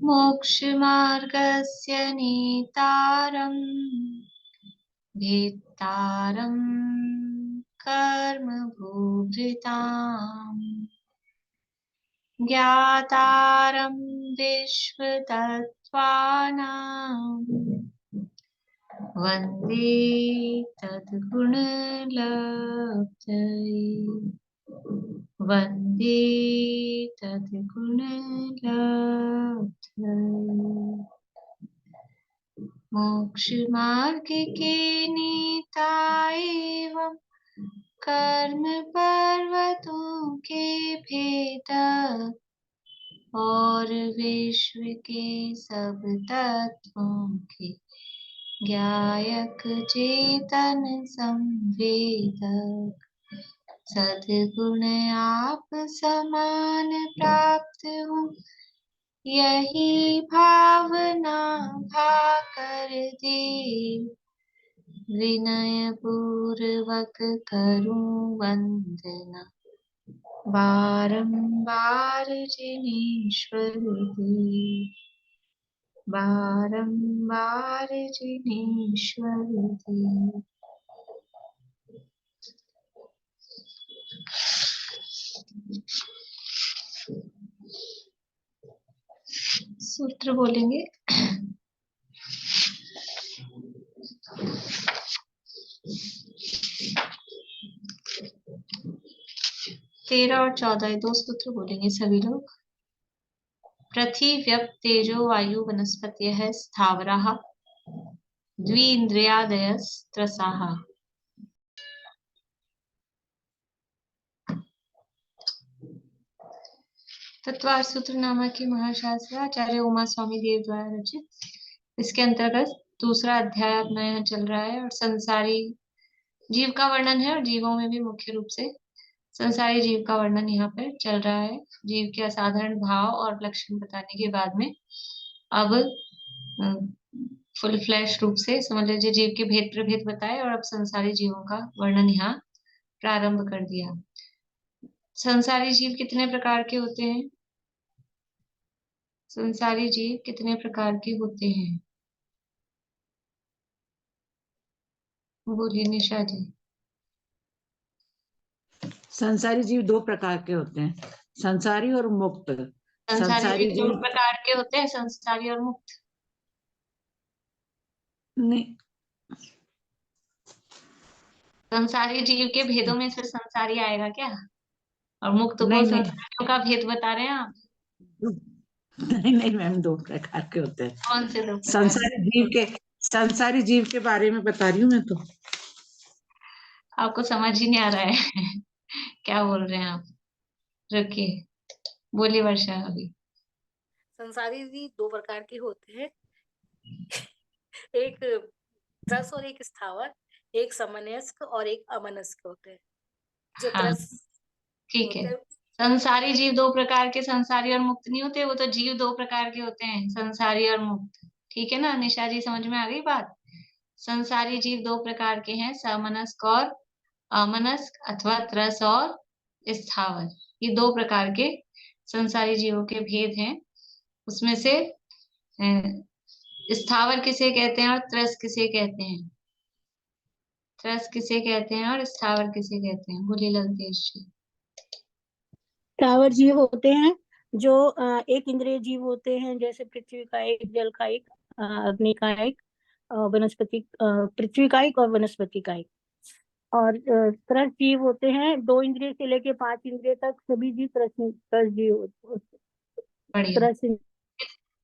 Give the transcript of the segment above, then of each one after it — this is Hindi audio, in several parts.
मोक्षमार्गस्य नेतारम् भेत्तारम् कर्मभूभृताम् ज्ञातारम् विश्वतत्त्वानाम् वन्दे तद्गुणलब्धये वन्दे तद्गुणलब्धये। मोक्षमार्ग के नेता एवं कर्म पर्वतों के भेदक और विश्व के सब तत्वों के ज्ञायक चेतन संवेदक सद्गुण आप समान प्राप्त हो यही भावना भाकर दे विनय पूर्वक करूं वंदना बारंबार जिनेश्वर देव बारंबार जिनेश्वर देव। सूत्र बोलेंगे। 13 और 14 दो सूत्र बोलेंगे सभी लोग। पृथिव्यप तेजो वायु वनस्पतयः स्थावराः द्विन्द्रियादयस्त्रसाः। तत्वार्थ सूत्र नामक की महाशास्त्र आचार्य उमा स्वामी देव द्वारा रचित। इसके अंतर्गत दूसरा अध्याय अपना यहाँ चल रहा है और संसारी जीव का वर्णन है और जीवों में भी मुख्य रूप से संसारी जीव का वर्णन यहाँ पर चल रहा है। जीव के असाधारण भाव और लक्षण बताने के बाद में अब फुल फ्लैश रूप से समझ लीजिए जीव के भेद प्रभेद बताए और अब संसारी जीवों का वर्णन यहाँ प्रारंभ कर दिया। संसारी जीव कितने प्रकार के होते हैं? संसारी जीव कितने प्रकार के होते हैं? बोलिए निशा जी। संसारी जीव दो प्रकार के होते हैं, संसारी और मुक्त। संसारी जीव दो प्रकार के होते हैं, संसारी और मुक्त। नहीं, संसारी जीव के भेदों में से संसारी आएगा क्या? और मुक्त को नहीं, संसारियों का भेद बता रहे हैं आप? नहीं मैम, दो प्रकार के होते हैं। कौन से दो प्रकार? संसारी जीव के बारे में बता रही हूँ मैं तो। आपको समझ ही नहीं आ रहा है क्या बोल रहे हैं आप? रखिए, बोलिए वर्षा। अभी संसारी जीव दो प्रकार के होते हैं, एक त्रस और एक स्थावर, एक समनस्क और एक अमनस्क होते हैं। जो त्रस ठीक है। संसारी जीव दो प्रकार के, संसारी और मुक्त नहीं होते। वो तो जीव दो प्रकार के होते हैं, संसारी और मुक्त। ठीक है ना निशा जी, समझ में आ गई बात? संसारी जीव दो प्रकार के हैं, समनस्क और अमनस्क अथवा त्रस और स्थावर। ये दो प्रकार के संसारी जीवों के भेद हैं। उसमें से स्थावर किसे कहते हैं और त्रस किसे कहते हैं? त्रस किसे कहते हैं और स्थावर किसे कहते हैं? बोलिए लंकेश जी। स्थावर जीव होते हैं जो एक इंद्रिय जीव होते हैं, जैसे पृथ्वी का एक, जल का एक, अग्नि का एक, वनस्पति, पृथ्वी का एक और वनस्पति का एक। और त्रस जीव होते हैं 2 इंद्रिय से लेके 5 इंद्रिय तक सभी जीव त्रस जीव।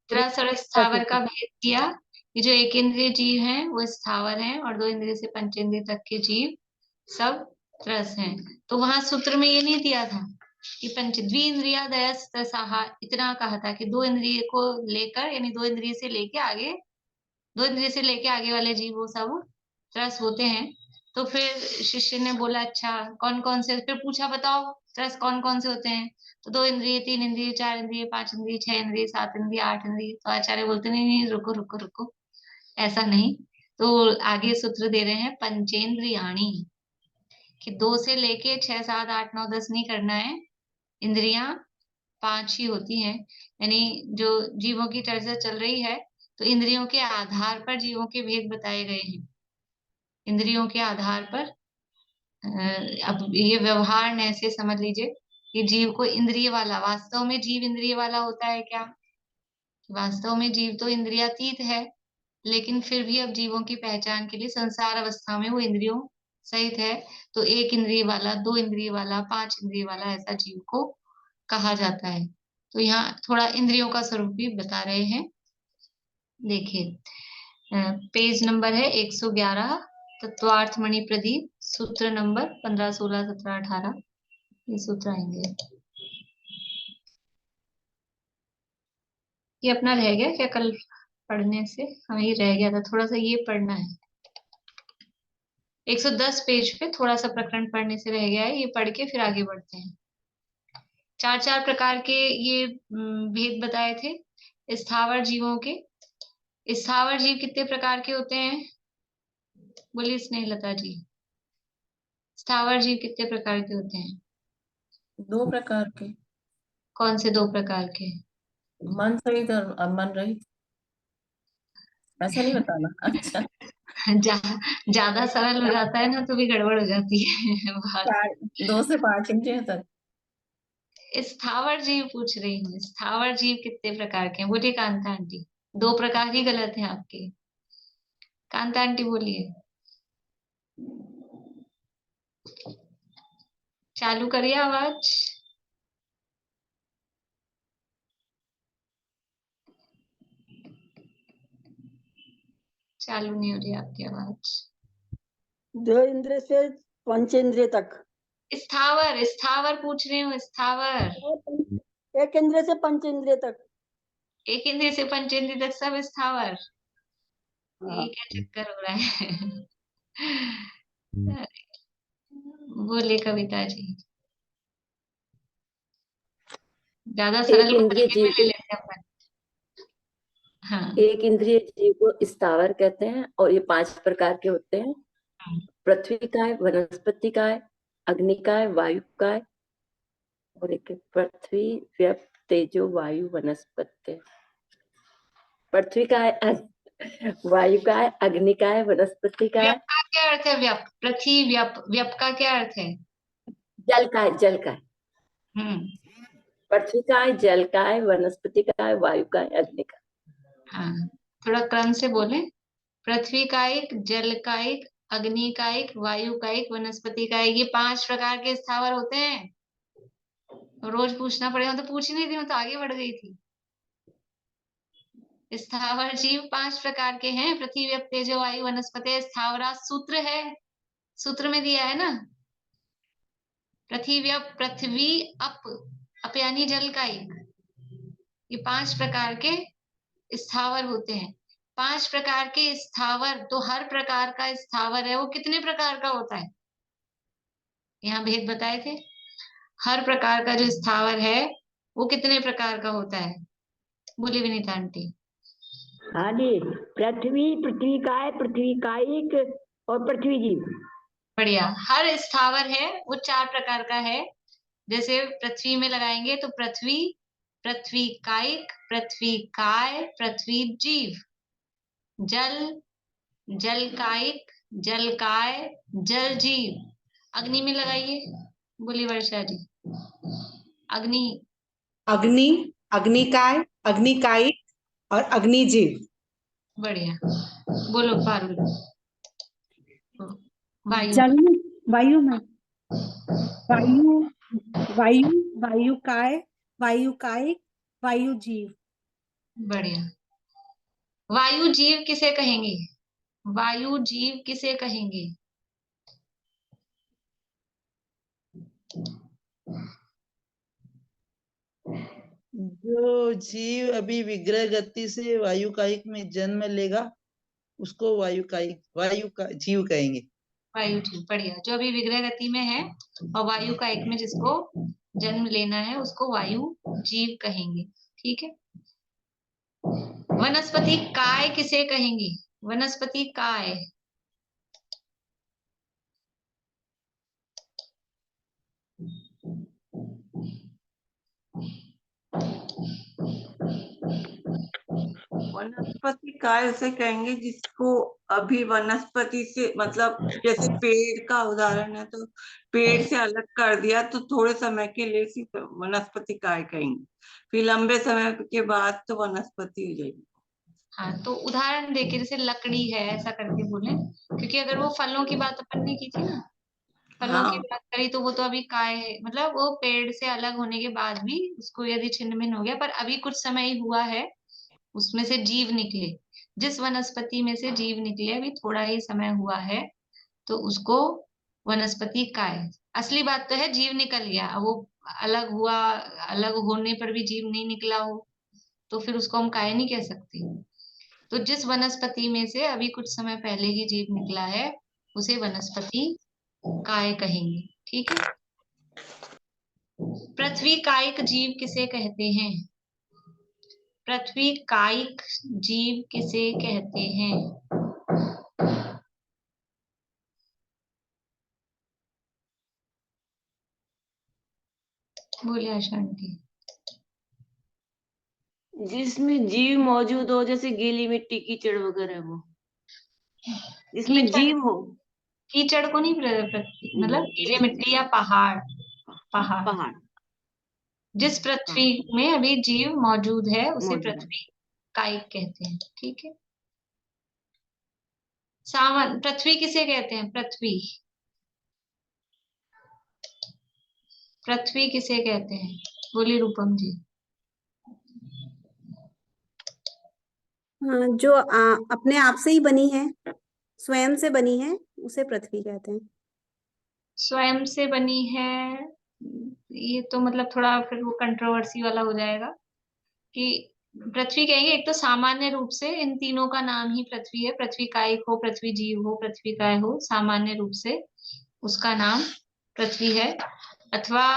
त्रस और स्थावर का भेद किया। ये जो एक इंद्रिय जीव हैं वो स्थावर हैं और 2 इंद्रिय से 5 इंद्रिय तक के जीव सब त्रस हैं। तो वहां सूत्र में ये नहीं दिया था कि द्विन्द्रियादयस् त्रसाहा, इतना कहा था कि 2 इंद्रिय को लेकर, यानी 2 इंद्रिय से लेके आगे, 2 इंद्रिय से लेके आगे वाले जीव वो सब त्रस होते हैं। तो फिर शिष्य ने बोला अच्छा कौन कौन से, फिर पूछा बताओ त्रस कौन कौन से होते हैं? तो 2 इंद्रिय, 3 इंद्रिय, 4 इंद्रिय, 5 इंद्रिय, 6 इंद्रिय, 7 इंद्रिय, 8 इंद्रिय। तो आचार्य बोलते नहीं नहीं, रुको रुको रुको, ऐसा नहीं। तो आगे सूत्र दे रहे हैं पंचेंद्रियाणी, कि 2 से लेके 6, 7, 8, 9, 10 नहीं करना है इंद्रियां, 5 ही होती हैं। यानी जो जीवों की चर्चा चल रही है, तो इंद्रियों के आधार पर जीवों के भेद बताए गए हैं। इंद्रियों के आधार पर अब ये व्यवहार ने ऐसे समझ लीजिए कि जीव को इंद्रिय वाला, वास्तव में जीव इंद्रिय वाला होता है क्या? वास्तव में जीव तो इंद्रियातीत है, लेकिन फिर भी अब जीवों की पहचान के लिए संसार अवस्था में वो इंद्रियों सहित है। तो 1 इंद्रिय वाला, 2 इंद्रिय वाला, 5 इंद्रिय वाला, ऐसा जीव को कहा जाता है। तो यहाँ थोड़ा इंद्रियों का स्वरूप भी बता रहे हैं। देखिए पेज नंबर है 111, तत्वार्थ मणि प्रदीप, सूत्र नंबर 15, 16, 17, 18, ये सूत्र आएंगे। ये अपना रह गया क्या कल पढ़ने से? हाँ, ये रह गया था, थोड़ा सा ये पढ़ना है। 110 पेज पे थोड़ा सा प्रकरण पढ़ने से रह गया है, ये पढ़ के फिर आगे बढ़ते हैं। 4 प्रकार के ये भेद बताए थे स्थावर जीवों के। स्थावर जीव कितने प्रकार के होते हैं? बोलिए स्नेहलता जी, स्थावर जीव कितने प्रकार के होते हैं? 2 प्रकार के। कौन से 2 प्रकार के? मन सहित और अमन रहित। ऐसा नहीं बताना। अच्छा। ज्यादा सरल हो जाता है ना तो भी गड़बड़ हो जाती है बात। 2 से 5 इंद्रियों तक। स्थावर जीव पूछ रही हूँ, स्थावर जीव कितने प्रकार के हैं? बोलिए कांता आंटी। 2 प्रकार ही गलत है आपके। कांता आंटी बोलिए। चालू करिए आवाज। चालू नहीं हो रही आपकी आवाज। 2 इंद्रिय से 5 इंद्रिय तक। स्थावर, स्थावर पूछ रही हूँ, स्थावर। 1 इंद्रिय से 5 इंद्रिय तक। 1 इंद्रिय से 5 इंद्रिय तक सब स्थावर। हाँ। ये क्या चक्कर हो रहा है? बोलिए कविता जी। ज्यादा सरल एक बना इंद्रिय के जीव मैं ले को लेते हैं अपन। हाँ। एक इंद्रिय जीव को स्थावर कहते हैं और ये 5 प्रकार के होते हैं। पृथ्वी काय, वनस्पति काय, अग्नि काय, वायु काय, और एक पृथ्वी, व्यप, तेजो, वायु, वनस्पति। पृथ्वी काय, वायु काय, अग्नि काय, वनस्पति काय। व्यप का क्या अर्थ है? व्यप, पृथ्वी, व्यप, व्यप का क्या अर्थ है? जल काय, जल काय। हम्म। पृथ्वी काय, जल काय, वनस्पति काय, वायु काय, अग्नि काय। हाँ, थोड़ा क्रम से बोले। पृथ्वी का एक, जल का एक, अग्नि का एक, वायु का एक, वनस्पति का एक, ये 5 प्रकार के स्थावर होते हैं। रोज पूछना पड़ेगा तो पूछ ही नहीं थी, मैं तो आगे बढ़ गई थी। स्थावर जीव 5 प्रकार के हैं। पृथ्वी, व्यप, तेजो, वायु, वनस्पति। स्थावरा सूत्र है, सूत्र में दिया है ना। पृथ्वी, व्यप, पृथ्वी, अप यानी जल का एक। ये 5 प्रकार के स्थावर होते हैं। 5 प्रकार के स्थावर, तो हर प्रकार का स्थावर है वो कितने प्रकार का होता है? यहाँ भेद बताए थे। हर प्रकार का जो स्थावर है वो कितने प्रकार का होता है? बोली विनीता आंटी। हाँ जी, पृथ्वी, पृथ्वी काय, पृथ्वी कायिक और पृथ्वी जीव। बढ़िया। हर स्थावर है वो 4 प्रकार का है। जैसे पृथ्वी में लगाएंगे तो पृथ्वी, पृथ्वी कायिक, पृथ्वी काय, पृथ्वी जीव। जल, जल कायिक, जल काय, जल जीव। अग्नि में लगाइए, बोली वर्षा जी। अग्नि। अग्नि, अग्निकाय, अग्निकायिक और अग्निजीव। बढ़िया। बोलो पारुल। वायु। जल में, वायु में, वायु, वायु, वायु काय, वायु कायिक, वायु जीव। बढ़िया। वायु जीव किसे कहेंगे? वायु जीव किसे कहेंगे? जो जीव अभी विग्रह गति से वायु कायिक में जन्म लेगा उसको वायु कायिक, वायु का जीव कहेंगे। वायु जीव, बढ़िया। जो अभी विग्रह गति में है और वायु कायिक में जिसको जन्म लेना है उसको वायु जीव कहेंगे। ठीक है। वनस्पति काय किसे कहेंगे? वनस्पति काय। वनस्पति काय उसे कहेंगे जिसको अभी वनस्पति से मतलब जैसे पेड़ का उदाहरण है, तो पेड़ से अलग कर दिया तो थोड़े समय के लिए सिर्फ वनस्पति काय कहेंगे, फिर लंबे समय के बाद तो वनस्पति हो जाएगी। हाँ, तो उदाहरण देके जैसे लकड़ी है ऐसा करके बोले, क्योंकि अगर वो फलों की बात अपन ने की थी ना, फलों की हाँ बात करी तो वो तो अभी काय है, मतलब वो पेड़ से अलग होने के बाद भी उसको यदि छिन्न भिन्न हो गया पर अभी कुछ समय ही हुआ है, उसमें से जीव निकले, जिस वनस्पति में से जीव निकले अभी थोड़ा ही समय हुआ है, तो उसको वनस्पति काय। असली बात तो है जीव निकल गया, अब वो अलग हुआ, अलग होने पर भी जीव नहीं निकला हो तो फिर उसको हम काय नहीं कह सकते। तो जिस वनस्पति में से अभी कुछ समय पहले ही जीव निकला है उसे वनस्पति काय कहेंगे। ठीक है। पृथ्वी कायिक जीव किसे कहते हैं? पृथ्वी कायिक जीव किसे कहते हैं? बोले आशा आंटी। जिसमें जीव मौजूद हो, जैसे गीली मिट्टी, कीचड़ वगैरह, वो जिसमें कीचड़, जीव हो। कीचड़ को नहीं मतलब गीले मिट्टी या पहाड़, पहाड़ पहाड़। जिस पृथ्वी में अभी जीव मौजूद है उसे मौजूद है। पृथ्वी कायिक कहते हैं। ठीक है। सावन, पृथ्वी किसे कहते हैं? पृथ्वी, पृथ्वी किसे कहते हैं? बोली रूपम जी। जो अपने आप से ही बनी है, स्वयं से बनी है, उसे पृथ्वी कहते हैं। स्वयं से बनी है, ये तो मतलब थोड़ा फिर वो कंट्रोवर्सी वाला हो जाएगा कि पृथ्वी कहेंगे। एक तो सामान्य रूप से इन तीनों का नाम ही पृथ्वी है, पृथ्वी कायिक हो, पृथ्वी जीव हो, पृथ्वी काय हो, सामान्य रूप से उसका नाम पृथ्वी है। अथवा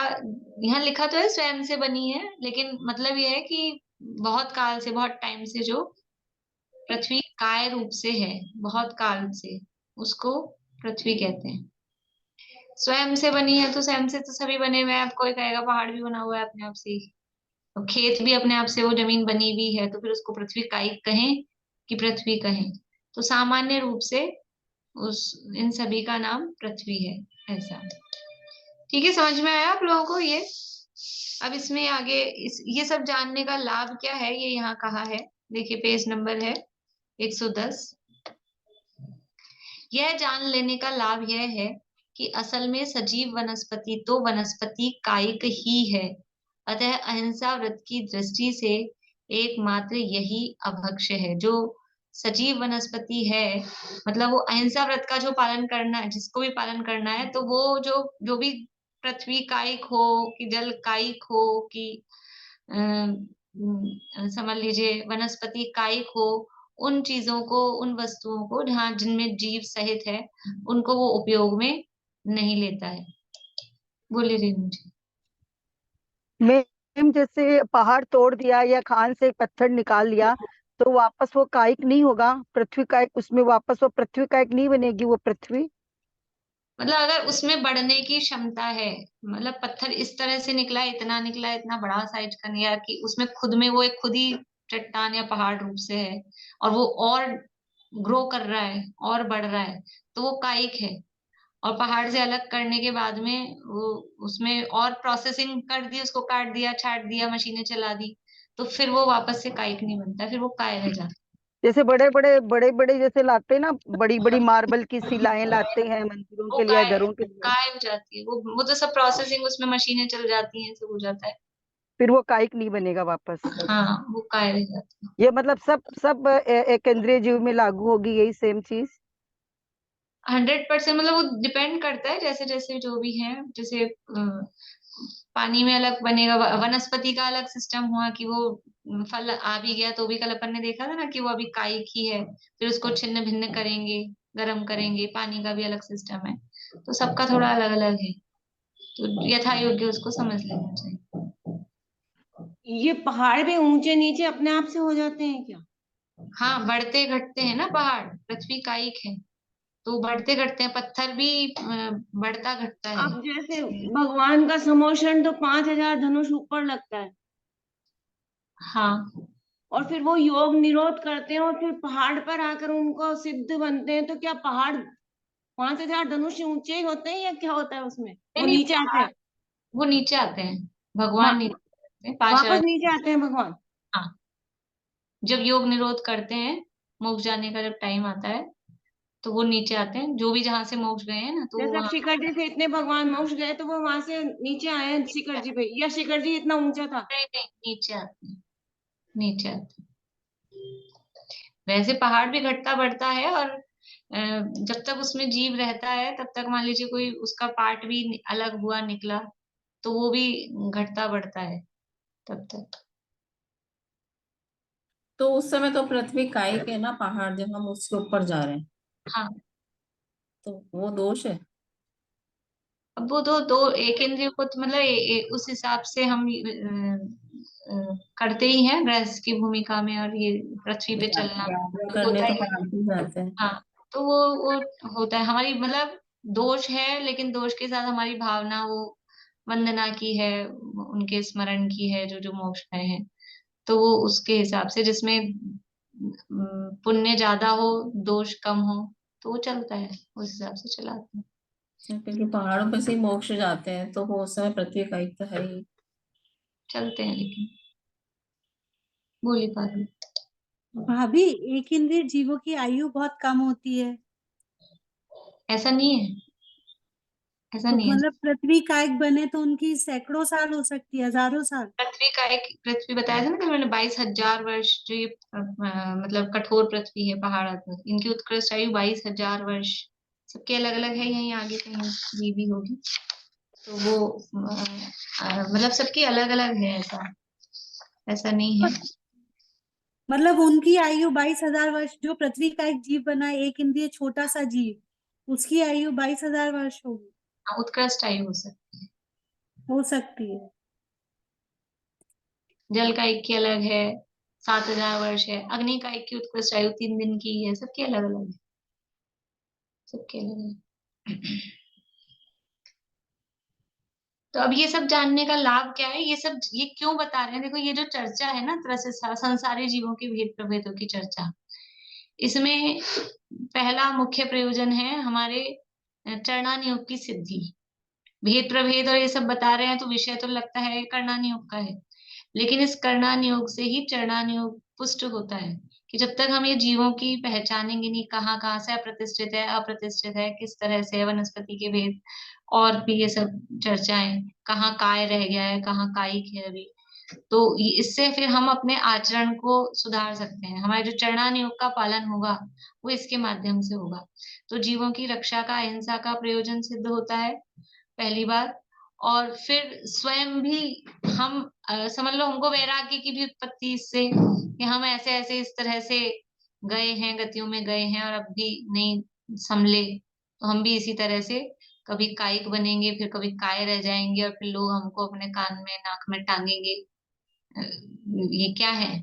यहाँ लिखा तो है स्वयं से बनी है, लेकिन मतलब ये है कि बहुत काल से, बहुत टाइम से जो पृथ्वी काय रूप से है, बहुत काल से, उसको पृथ्वी कहते हैं। स्वयं से बनी है तो स्वयं से तो सभी बने हुए हैं, अब कोई कहेगा पहाड़ भी बना हुआ है अपने आप से ही, तो खेत भी अपने आप से वो जमीन बनी हुई है, तो फिर उसको पृथ्वी कायिक कहें कि पृथ्वी कहें? तो सामान्य रूप से उस इन सभी का नाम पृथ्वी है, ऐसा। ठीक है, समझ में आया आप लोगों को ये? अब इसमें आगे ये सब जानने का लाभ क्या है, ये यहाँ कहा है, देखिए पेज नंबर है 110। यह जान लेने का लाभ यह है कि असल में सजीव वनस्पति तो वनस्पति कायिक ही है, अतः अहिंसा व्रत की दृष्टि से एकमात्र यही अभक्ष्य है। जो सजीव वनस्पति है, मतलब वो अहिंसा व्रत का जो पालन करना है, जिसको भी पालन करना है, तो वो जो भी पृथ्वी कायिक हो कि जल कायिक हो कि समझ लीजिए वनस्पति कायिक हो, उन चीजों को, उन वस्तुओं को जहाँ जिनमें जीव सहित है, उनको वो उपयोग में नहीं लेता है। बोलिए रेणु जी। मैम जैसे पहाड़ तोड़ दिया या खान से पत्थर निकाल लिया तो वापस वो कायिक नहीं होगा, पृथ्वी कायिक, उसमें वापस वो पृथ्वी कायिक नहीं बनेगी वो पृथ्वी। मतलब अगर उसमें बढ़ने की क्षमता है, मतलब पत्थर इस तरह से निकला है, इतना निकला है, इतना बड़ा साइज का नहीं है कि उसमें खुद में वो एक खुद ही चट्टान या पहाड़ रूप से है, और वो और ग्रो कर रहा है और बढ़ रहा है, तो वो कायिक है। और पहाड़ से अलग करने के बाद में वो उसमें और प्रोसेसिंग कर दी, उसको काट दिया, छाट दिया, मशीनें चला दी, तो फिर वो वापस से कायिक नहीं बनता, फिर वो काय रह जाता जैसे बड़े बड़े जैसे लाते हैं ना, बड़ी बड़ी मार्बल की शिलाएं लाते हैं मंदिरों है। वो के लिए या घरों के लिए, काय हो जाती है, वो तो सब प्रोसेसिंग, उसमें मशीनें चल जाती हैं, सब हो जाता है। फिर वो कायिक नहीं बनेगा वापस। हाँ, वो काय रह जाती है। ये मतलब सब एक इंद्रिय जीव में लागू होगी यही सेम चीज। 100% मतलब वो डिपेंड करता है, जैसे जैसे जो भी है, जैसे पानी में अलग बनेगा, वनस्पति का अलग सिस्टम हुआ कि वो फल आ भी गया तो भी, कल अपन ने देखा था ना कि वो अभी कायिक ही है, फिर उसको छिन्न भिन्न करेंगे, गर्म करेंगे, पानी का भी अलग सिस्टम है, तो सबका थोड़ा अलग अलग है, तो यथा योग्य उसको समझ लेना चाहिए। ये पहाड़ भी ऊंचे नीचे अपने आप से हो जाते हैं क्या? हाँ, बढ़ते घटते हैं ना पहाड़, पृथ्वी कायिक है तो बढ़ते घटते हैं, पत्थर भी बढ़ता घटता है। अब जैसे भगवान का समोषण तो 5000 धनुष ऊपर लगता है। हाँ, और फिर वो योग निरोध करते हैं और फिर पहाड़ पर आकर उनको सिद्ध बनते हैं, तो क्या पहाड़ 5000 धनुष ऊंचे ही होते हैं या क्या होता है उसमें? वो नहीं, नीचे आते हैं, वो नीचे आते हैं, भगवान नीचे आते हैं, 5000। वापस नीचे आते हैं भगवान। हाँ, जब योग निरोध करते हैं, मोक्ष जाने का जब टाइम आता है तो वो नीचे आते हैं, जो भी जहां से मोक्ष गए हैं ना, तो जैसे अब वहाँ शिखर जी से इतने भगवान मोक्ष गए तो वो वहां से नीचे आए हैं शिखर जी पे, या शिखर जी इतना ऊंचा था? नहीं नहीं, नीचे आते हैं, नीचे आते हैं। वैसे पहाड़ भी घटता बढ़ता है, और जब तक उसमें जीव रहता है तब तक मान लीजिए कोई उसका पार्ट भी अलग हुआ निकला, तो वो भी घटता बढ़ता है तब तक। तो उस समय तो पृथ्वी कायिक है ना पहाड़, जब हम उसके ऊपर जा रहे हैं, हाँ, तो वो दोष है। अब वो दो एक इंद्रिय को तो मतलब उस हिसाब से हम करते ही हैं गृहस्थ की भूमिका में, और ये पृथ्वी पे चलना यात्रा तो करने होता तो ही है। पहाड़ पे जाते हैं। हाँ, तो वो होता है हमारी मतलब दोष है, लेकिन दोष के साथ हमारी भावना वो वंदना की है, उनके स्मरण की है, जो जो मोक्ष गए हैं, तो वो उसके हिसाब से जिसमें पुण्य ज्यादा हो, दोष कम हो, तो वो चलता है, उस हिसाब से चलाते हैं। क्योंकि पहाड़ों पे से ही मोक्ष जाते हैं, तो वो उस समय पृथ्वी कायिक तो है ही। चलते हैं, लेकिन बोली पागल। भाभी, एक इंद्रिय जीवों की आयु बहुत कम होती है, ऐसा नहीं है, ऐसा तो नहीं है। मतलब पृथ्वी कायिक बने तो उनकी सैकड़ों साल हो सकती है, हजारों साल। पृथ्वी का एक पृथ्वी बताया था ना कि मैंने 22,000 वर्ष, जो ये मतलब कठोर पृथ्वी है, पहाड़ इनकी उत्कृष्ट आयु 22,000 वर्ष। सबके अलग अलग है, यहीं आगे कहीं ये भी होगी, तो वो मतलब सबकी अलग अलग है, ऐसा ऐसा नहीं है। मतलब उनकी आयु 22,000 वर्ष, जो पृथ्वी का एक जीव बना है, एक इंद्रिय छोटा सा जीव, उसकी आयु 22,000 वर्ष होगी, उत्कृष्ट आयु हो सकती है। हो सकती है। जल का एक की अलग है, 7,000 वर्ष है। अग्नि का एक की उत्कृष्ट आयु 3 दिन की है। सबकी अलग अलग है, सबके अलग अलग। तो अब ये सब जानने का लाभ क्या है, ये सब ये क्यों बता रहे हैं? देखो, ये जो चर्चा है ना, तरह से संसारी जीवों के भेद प्रभेदों की चर्चा, इसमें पहला मुख्य प्रयोजन है हमारे चरणान योग की सिद्धि। भेद प्रभेद और ये सब बता रहे हैं, तो विषय तो लगता है कर्णान योग का है, लेकिन इस कर्णान योग से ही चरणान योग पुष्ट होता है, कि जब तक हम ये जीवों की पहचानेंगे नहीं, कहाँ कहाँ से अप्रतिष्ठित है, अप्रतिष्ठित है, किस तरह से है, वनस्पति के भेद, और भी ये सब चर्चाएं, कहाँ काय रह गया है, कहाँ कायिक है अभी, तो इससे फिर हम अपने आचरण को सुधार सकते हैं। हमारे जो चरणान योग का पालन होगा, वो इसके माध्यम से होगा। तो जीवों की रक्षा का, अहिंसा का प्रयोजन सिद्ध होता है, पहली बात। और फिर स्वयं भी हम समझ लो, हमको वैराग्य की भी उत्पत्ति इससे, कि हम ऐसे ऐसे इस तरह से गए हैं, गतियों में गए हैं, और अब भी नहीं संभले, तो हम भी इसी तरह से कभी कायिक बनेंगे, फिर कभी काय रह जाएंगे, और फिर लोग हमको अपने कान में, नाक में टांगेंगे। अ, ये क्या है?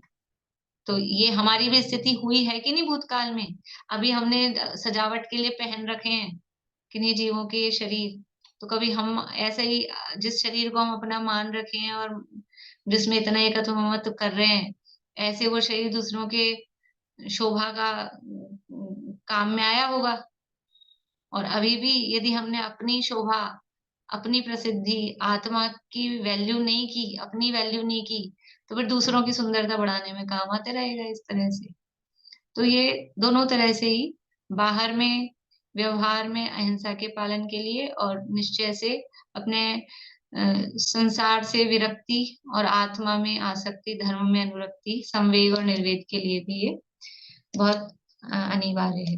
तो ये हमारी भी स्थिति हुई है कि नहीं भूतकाल में? अभी हमने सजावट के लिए पहन रखे हैं किन्हीं जीवों के ये शरीर, तो कभी हम ऐसे ही जिस शरीर को हम अपना मान रखे हैं, और जिसमें इतना एकत्व ममत्व कर रहे हैं, ऐसे वो शरीर दूसरों के शोभा का काम में आया होगा। और अभी भी यदि हमने अपनी शोभा, अपनी प्रसिद्धि, आत्मा की वैल्यू नहीं की, अपनी वैल्यू नहीं की, तो फिर दूसरों की सुंदरता बढ़ाने में काम आते रहेगा इस तरह से। तो ये दोनों तरह से ही, बाहर में व्यवहार में अहिंसा के पालन के लिए, और निश्चय से अपने संसार से विरक्ति और आत्मा में आसक्ति, धर्म में अनुरक्ति, संवेग और निर्वेद के लिए भी ये बहुत अनिवार्य है।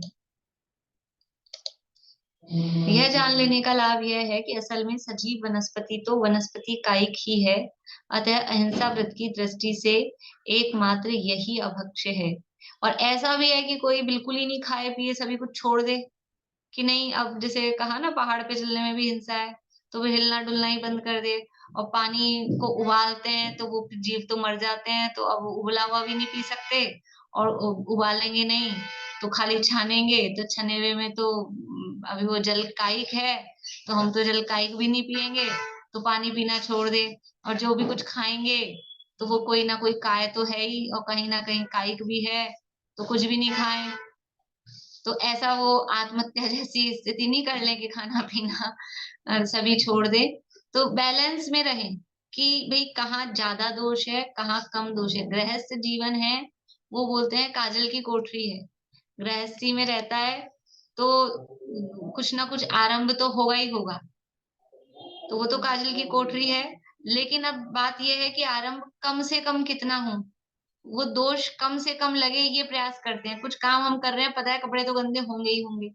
यह जान लेने का लाभ यह है कि असल में सजीव वनस्पति तो वनस्पति कायिक ही है, अतः अहिंसा व्रत की दृष्टि से एकमात्र यही अभक्ष्य है। और ऐसा भी है कि कोई बिल्कुल ही नहीं खाए पिए, सभी कुछ छोड़ दे, कि नहीं, अब जैसे कहा ना, पहाड़ पे चलने में भी हिंसा है, तो वो हिलना डुलना ही बंद कर दे। और पानी को उबालते हैं तो वो जीव तो मर जाते हैं, तो अब उबला हुआ भी नहीं पी सकते, और उबालेंगे नहीं तो खाली छानेंगे, तो छने हुए में तो अभी वो जल कायिक है, तो हम तो जल कायिक भी नहीं पिएंगे, तो पानी पीना छोड़ दे। और जो भी कुछ खाएंगे तो वो कोई ना कोई काय तो है ही, और कहीं ना कहीं कायिक भी है, तो कुछ भी नहीं खाएं। तो ऐसा वो आत्महत्या जैसी स्थिति नहीं कर ले कि खाना पीना सभी छोड़ दे। तो बैलेंस में रहें कि भाई कहाँ ज्यादा दोष है, कहाँ कम दोष है। गृहस्थ जीवन है, वो बोलते हैं काजल की कोठरी है। गृहस्थी में रहता है तो कुछ ना कुछ आरंभ तो होगा ही होगा, तो वो तो काजल की कोठरी है। लेकिन अब बात यह है कि आरंभ कम से कम कितना हो, वो दोष कम से कम लगे, ये प्रयास करते हैं। कुछ काम हम कर रहे हैं, पता है कपड़े तो गंदे होंगे ही होंगे,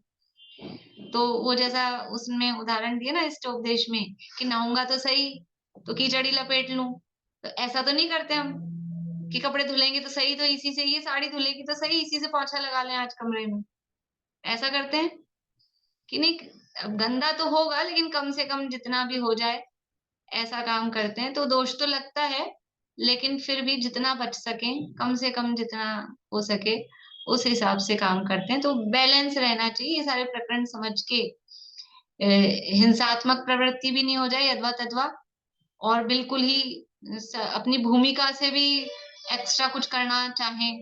तो वो जैसा उसमें उदाहरण दिया ना इष्टोपदेश में कि नहाऊंगा तो सही, तो कीचड़ी लपेट लूं, तो ऐसा तो नहीं करते हम कि कपड़े धुलेंगे तो सही, तो इसी से, ये साड़ी धुलेगी तो सही, इसी से पोंछा लगा लें आज कमरे में। ऐसा करते हैं कि नहीं, अब गंदा तो होगा लेकिन कम से कम जितना भी हो जाए, ऐसा काम करते हैं। तो दोष तो लगता है, लेकिन फिर भी जितना बच सके, कम से कम जितना हो सके, उस हिसाब से काम करते हैं। तो बैलेंस रहना चाहिए, ये सारे प्रकरण समझ के हिंसात्मक प्रवृत्ति भी नहीं हो जाए अथवा तथवा, और बिल्कुल ही अपनी भूमिका से भी एक्स्ट्रा कुछ करना चाहें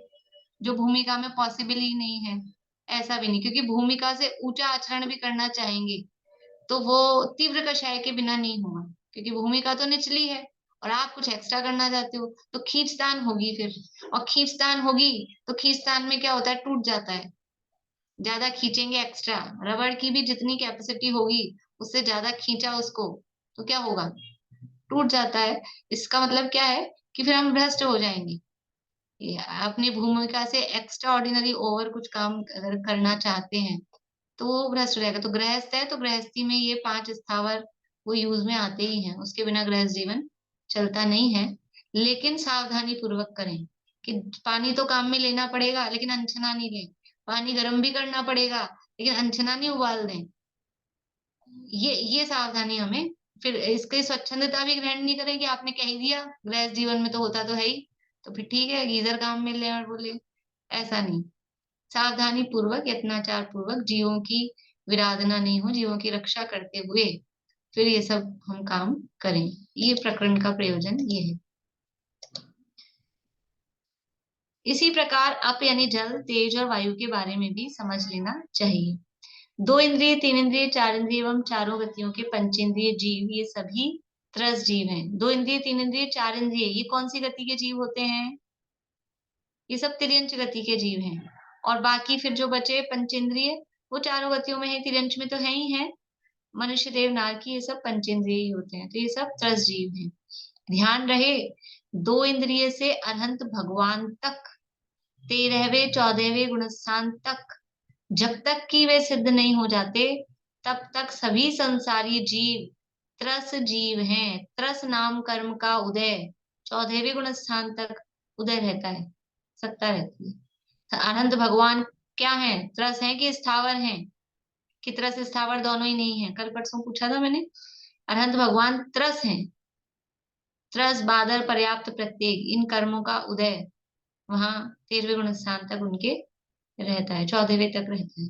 जो भूमिका में पॉसिबल ही नहीं है, ऐसा भी नहीं। क्योंकि भूमिका से ऊंचा आचरण भी करना चाहेंगे तो वो तीव्र कषाय के बिना नहीं होगा, क्योंकि भूमिका तो निचली है और आप कुछ एक्स्ट्रा करना चाहते हो, तो खींचतान होगी फिर। और खींचतान होगी तो खींचतान में क्या होता है, टूट जाता है। ज्यादा खींचेंगे एक्स्ट्रा, रबड़ की भी जितनी कैपेसिटी होगी उससे ज्यादा खींचा उसको तो क्या होगा, टूट जाता है। इसका मतलब क्या है कि फिर हम भ्रष्ट हो जाएंगे। अपनी भूमिका से एक्स्ट्रा ऑर्डिनरी ओवर कुछ काम अगर करना चाहते हैं तो वो भ्रष्ट हो जाएगा। तो गृहस्थ है तो गृहस्थी में ये 5 स्थावर वो यूज में आते ही हैं, उसके बिना गृहस्थ जीवन चलता नहीं है। लेकिन सावधानी पूर्वक करें कि पानी तो काम में लेना पड़ेगा लेकिन अनछना नहीं लें, पानी गर्म भी करना पड़ेगा लेकिन अनछना नहीं उबाल दें। ये सावधानी हमें, फिर इसकी स्वच्छंदता भी ग्रहण नहीं करें कि आपने कह ही दिया गृहस्थ जीवन में तो होता तो है ही, तो फिर ठीक है गीजर काम में ले और बोले, ऐसा नहीं। सावधानी पूर्वक, यत्नाचार पूर्वक, जीवों की विराधना नहीं हो, जीवों की रक्षा करते हुए फिर ये सब हम काम करें। ये प्रकरण का प्रयोजन ये है। इसी प्रकार अप यानी जल, तेज और वायु के बारे में भी समझ लेना चाहिए। 2 इंद्रिय, 3 इंद्रिय, 4 इंद्रिय एवं चारों गतियों के पंचेंद्रिय जीव, ये सभी त्रस जीव हैं। 2 इंद्रिय, 3 इंद्रिय, 4 इंद्रिय, ये कौन सी गति के जीव होते हैं, ये सब तिर्यंच गति के जीव हैं। और बाकी फिर जो बचे पंचेंद्रिय, वो चारों गतियों में है, तिर्यंच में तो है ही है। मनुष्य, देव, नारकी, ये सब पंचेंद्रिय ही होते हैं, तो ये सब त्रस जीव हैं। ध्यान रहे 2 इंद्रिय से अनंत भगवान तक, 13वें 14वें गुणस्थान तक, जब तक कि वे सिद्ध नहीं हो जाते तब तक सभी संसारी जीव त्रस जीव हैं। त्रस नाम कर्म का उदय 14वें गुणस्थान तक उदय रहता है, सत्ता रहती है। अनंत भगवान क्या है, त्रस है कि स्थावर हैं, कि त्रस स्थावर दोनों ही नहीं है, कल परसों पूछा था मैंने। अनंत भगवान त्रस हैं, त्रस, बादल, पर्याप्त, प्रत्येक, इन कर्मों का उदय वहां 13वें गुण स्थान तक उनके रहता है, 14वें तक रहता है।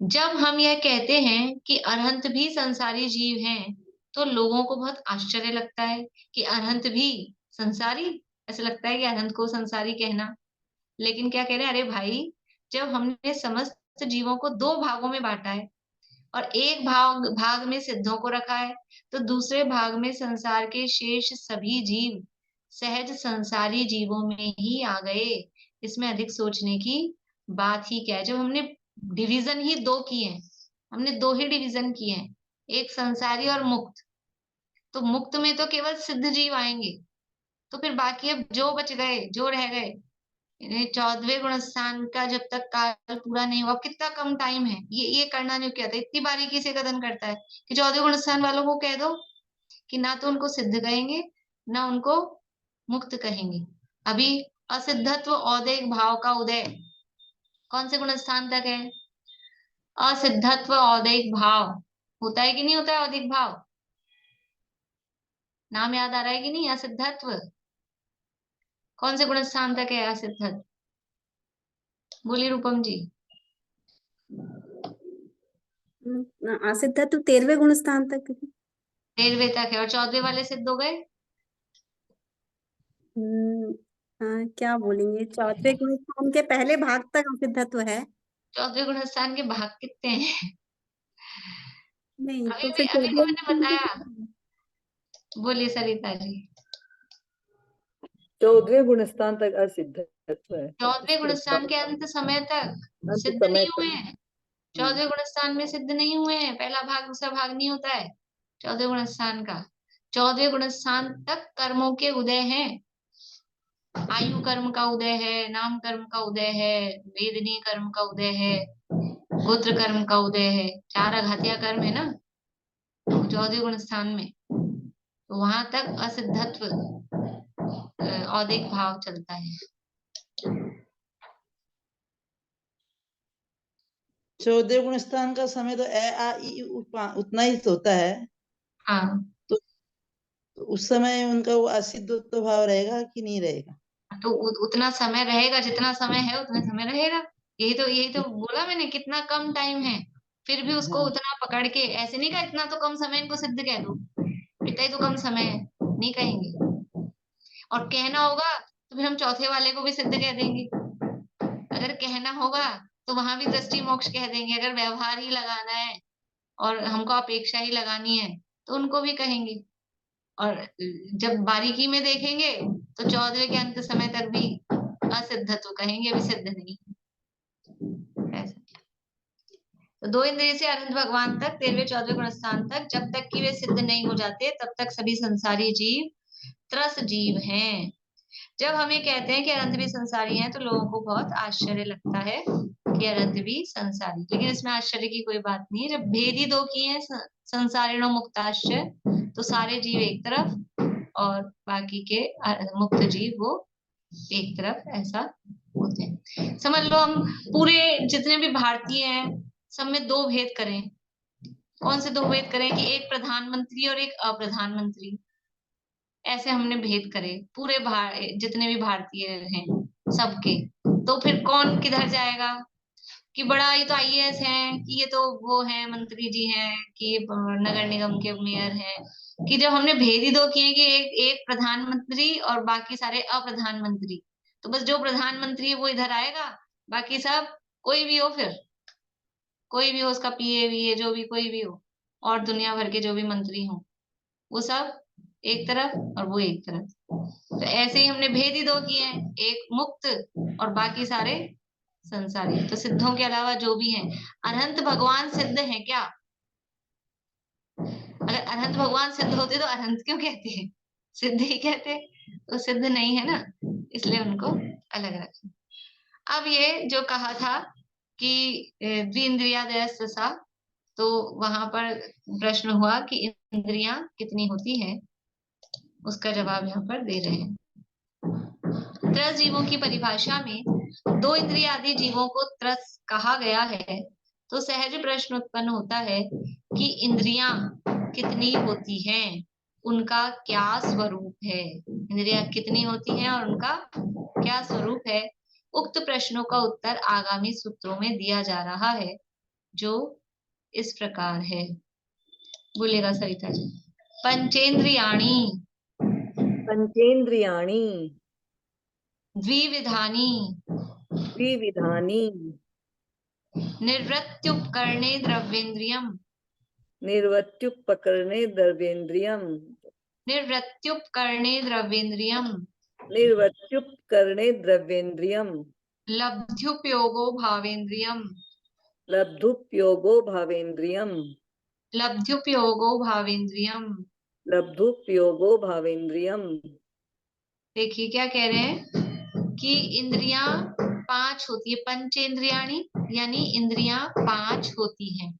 जब हम यह कहते हैं कि अरहंत भी संसारी जीव हैं, तो लोगों को बहुत आश्चर्य लगता है कि अरहंत भी संसारी, ऐसा लगता है कि अरहंत को संसारी कहना। लेकिन क्या कह रहे हैं, अरे भाई, जब हमने समस्त जीवों को 2 भागों में बांटा है और एक भाग में सिद्धों को रखा है, तो दूसरे भाग में संसार के शेष सभी जीव सहज संसारी जीवों में ही आ गए। इसमें अधिक सोचने की बात ही क्या है। जब हमने डिवीजन ही 2 किए हैं, हमने 2 ही डिवीजन किए हैं, एक संसारी और मुक्त, तो मुक्त में तो केवल सिद्ध जीव आएंगे, तो फिर बाकी अब जो बच गए, जो रह गए, 14वें गुण स्थान का जब तक काल पूरा नहीं हुआ, कितना कम टाइम है, ये करना नहीं क्या था, इतनी बारीकी से कथन करता है कि 14वें गुण स्थान वालों को कह दो कि ना तो उनको सिद्ध कहेंगे ना उनको मुक्त कहेंगे। अभी असिद्धत्व औदैहिक भाव का उदय कौन से गुण स्थान तक है, असिद्धत्व औदैहिक भाव होता है कि नहीं होता है, औदैहिक भाव नाम याद आ रहा है कि नहीं, असिद्धत्व कौन से गुण स्थान तक है, असिद्धत्व बोलिए रूपम जी। असिद्धत्व 13वें गुण स्थान तक, 13वें तक है, और 14वें वाले सिद्ध हो गए, क्या बोलेंगे, चौथे गुण स्थान के पहले भाग तक असिद्धत्व है। चौथे गुण स्थान के भाग कितने हैं? नहीं तो अभी फिर तो चौथे मैंने स्थान के बताया। बोलिए सरिता जी। 14वें गुणस्थान तक असिद्धत्व है, चौथे गुण उसके स्थान के बाद अंत समय तक अंत सिद्ध समय नहीं तक। हुए हैं। चौथे गुण स्थान में सिद्ध नहीं हुए हैं, पहला भाग दूसरा भाग नहीं होता है चौथे गुण स्थान का। चौथे गुण स्थान तक कर्मों के उदय हैं। आयु कर्म का उदय है, नाम कर्म का उदय है, वेदनीय कर्म का उदय है, गोत्र कर्म का उदय है। 4 आघातिया कर्म है ना चौथे गुण स्थान में, तो वहां तक असिद्धत्व औदिक भाव चलता है। 14 गुण स्थान का समय तो ए आ ई उ उतना ही होता है। हाँ तो उस समय उनका वो असिद्धत्व भाव रहेगा कि नहीं रहेगा? तो उतना समय रहेगा, जितना समय है उतना समय रहेगा। यही तो बोला मैंने, कितना कम टाइम है, फिर भी उसको हाँ। उतना पकड़ के ऐसे नहीं कहा इतना तो कम समय, इनको सिद्ध कह दो, इतना ही तो कम समय है, नहीं कहेंगे। और कहना होगा तो फिर हम चौथे वाले को भी सिद्ध कह देंगे। अगर कहना होगा तो वहां भी दृष्टि मोक्ष कह देंगे। अगर व्यवहार ही लगाना है और हमको अपेक्षा ही लगानी है तो उनको भी कहेंगे। और जब बारीकी में देखेंगे तो 14वें के अंत समय तक भी असिद्धत्व कहेंगे, अभी सिद्ध नहीं। ऐसा तो 2 इंद्रिय से अनंत भगवान तक 13वें 14वें गुण स्थान तक जब तक कि वे सिद्ध नहीं हो जाते तब तक सभी संसारी जीव त्रस जीव हैं। जब हम ये कहते हैं कि अनंत भी संसारी हैं तो लोगों को बहुत आश्चर्य लगता है कि अनंत भी संसारी, लेकिन इसमें आश्चर्य की कोई बात नहीं है। जब भेद ही 2 किए हैं, संसारिणो मुक्ताश्च, तो सारे जीव एक तरफ और बाकी के मुक्त जीव वो एक तरफ, ऐसा होते हैं। समझ लो हम पूरे जितने भी भारतीय हैं सब में 2 भेद करें। कौन से 2 भेद करें कि एक प्रधानमंत्री और एक अप्रधानमंत्री, ऐसे हमने भेद करे पूरे जितने भी भारतीय हैं सबके, तो फिर कौन किधर जाएगा? कि बड़ा ये तो आईएएस हैं, कि ये तो वो है मंत्री जी हैं, कि ये नगर निगम के मेयर हैं। कि जब हमने भेद ही 2 किए कि एक प्रधानमंत्री और बाकी सारे अप्रधानमंत्री, तो बस जो प्रधानमंत्री है वो इधर आएगा, बाकी सब कोई भी हो, फिर कोई भी हो, उसका पीए वीए जो भी कोई भी हो, और दुनिया भर के जो भी मंत्री हो वो सब एक तरफ और वो एक तरफ। तो ऐसे ही हमने भेद ही 2 किए हैं, एक मुक्त और बाकी सारे संसारी। तो सिद्धों के अलावा जो भी हैं, अनंत भगवान सिद्ध हैं क्या? अगर अनंत भगवान सिद्ध होते तो अनंत क्यों कहते हैं, सिद्ध ही कहते, तो सिद्ध नहीं है ना, इसलिए उनको अलग रखें। अब ये जो कहा था कि द्विंद्रियादयसा, तो वहां पर प्रश्न हुआ कि इंद्रियां कितनी होती है, उसका जवाब यहाँ पर दे रहे हैं। त्रस जीवों की परिभाषा में 2 इंद्रिय आदि जीवों को त्रस कहा गया है। तो सहज प्रश्न उत्पन्न होता है कि इंद्रियां कितनी होती हैं, उनका क्या स्वरूप है, इंद्रियां कितनी होती हैं और उनका क्या स्वरूप है। उक्त प्रश्नों का उत्तर आगामी सूत्रों में दिया जा रहा है, जो इस प्रकार है। बोलेगा सरिता जी। पंचेंद्रियाणि पंचेन्द्रियाणि द्विविधानि द्विविधानि निर्वृत्युपकरणे द्रव्येन्द्रियम् निर्वृत्युपकरणे द्रव्येन्द्रियम् निर्वृत्युपकरणे द्रव्येन्द्रियम् निर्वृत्युपकरणे द्रव्येन्द्रियम् लब्ध्युपयोगो भावेन्द्रियम् लब्धुपयोगो भावेन्द्रियम् लब्ध्युपयोगो भावेन्द्रियम् लब्धुपयोगो भावेन्द्रियम्। देखिए क्या कह रहे हैं कि इंद्रियां 5 होती है, पंचेंद्रियाणि यानी इंद्रियां 5 होती हैं।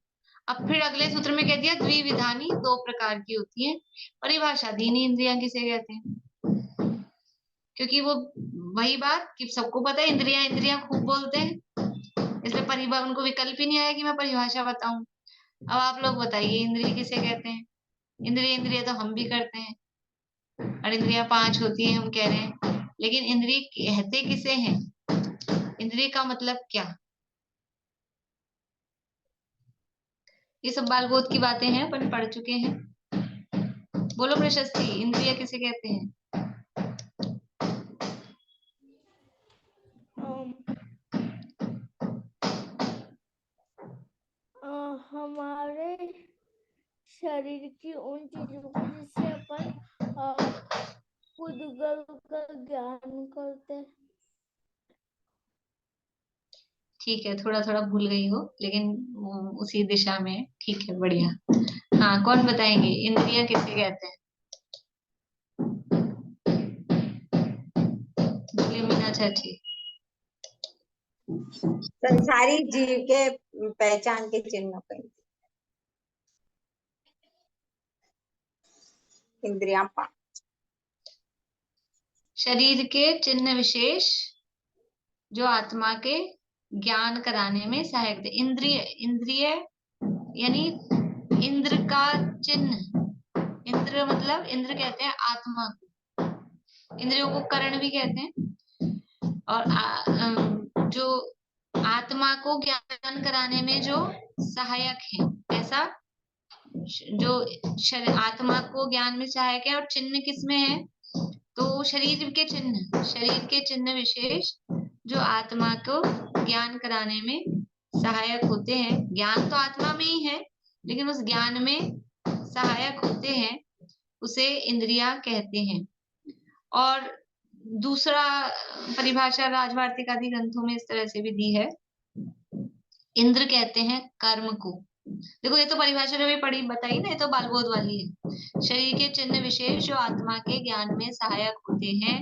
अब फिर अगले सूत्र में कह दिया द्विविधानी 2 प्रकार की होती हैं। परिभाषा दी नहीं इंद्रियां किसे कहते हैं, क्योंकि वो वही बात कि सबको पता है इंद्रियां इंद्रियां खूब बोलते हैं, इसलिए परिभाषा उनको विकल्प ही नहीं आया कि मैं परिभाषा बताऊं। अब आप लोग बताइए इंद्रिय किसे कहते हैं? इंद्रिय तो हम भी करते हैं, और इंद्रियां 5 होती है हम कह रहे हैं, लेकिन इंद्रिय कहते किसे हैं, इंद्रिय का मतलब क्या? ये सब बाल बोध की बातें हैं, अपन पढ़ चुके हैं। बोलो प्रशस्ति, इंद्रिय किसे कहते हैं? शरीर की उन चीजों को जिससे अपन खुद का ज्ञान करते हैं। ठीक है, थोड़ा थोड़ा भूल गई हो लेकिन वो उसी दिशा में है। ठीक है, बढ़िया। हाँ, कौन बताएंगे इंद्रियां किसे कहते हैं? बोलिए मीना चाची। संसारी जीव के पहचान के चिन्ह पे इंद्रियां शरीर के चिन्ह विशेष जो आत्मा के ज्ञान कराने में सहायक थे। इंद्रिय, इंद्रिय यानी इंद्र का चिन्ह। इंद्र मतलब, इंद्र कहते हैं आत्मा को, इंद्रियों को करण भी कहते हैं। और जो आत्मा को ज्ञान कराने में जो सहायक है, ऐसा जो आत्मा को ज्ञान में सहायक है। और चिन्ह किसमें है? तो शरीर के चिन्ह, शरीर के चिन्ह विशेष जो आत्मा को ज्ञान कराने में सहायक होते हैं। ज्ञान तो आत्मा में ही है, लेकिन उस ज्ञान में सहायक होते हैं, उसे इंद्रियां कहते हैं। और दूसरा परिभाषा राजवार्तिक आदि ग्रंथों में इस तरह से भी दी है। इंद्र कहते हैं कर्म को। देखो, ये तो परिभाषा जो भी पढ़ी बताई ना, ये तो बालबोध वाली है। शरीर के चिन्ह विशेष जो आत्मा के ज्ञान में सहायक होते हैं,